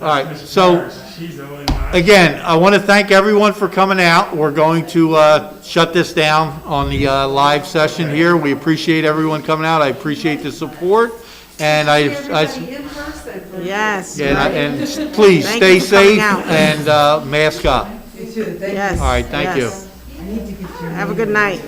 All right, so, she's the only one. again, I want to thank everyone for coming out. We're going to shut this down on the live session here. We appreciate everyone coming out. I appreciate the support, and Everybody in person. Yes. and please Thank stay you for coming safe out. and mask up. Yes. All right, thank you. yes. Have a good night.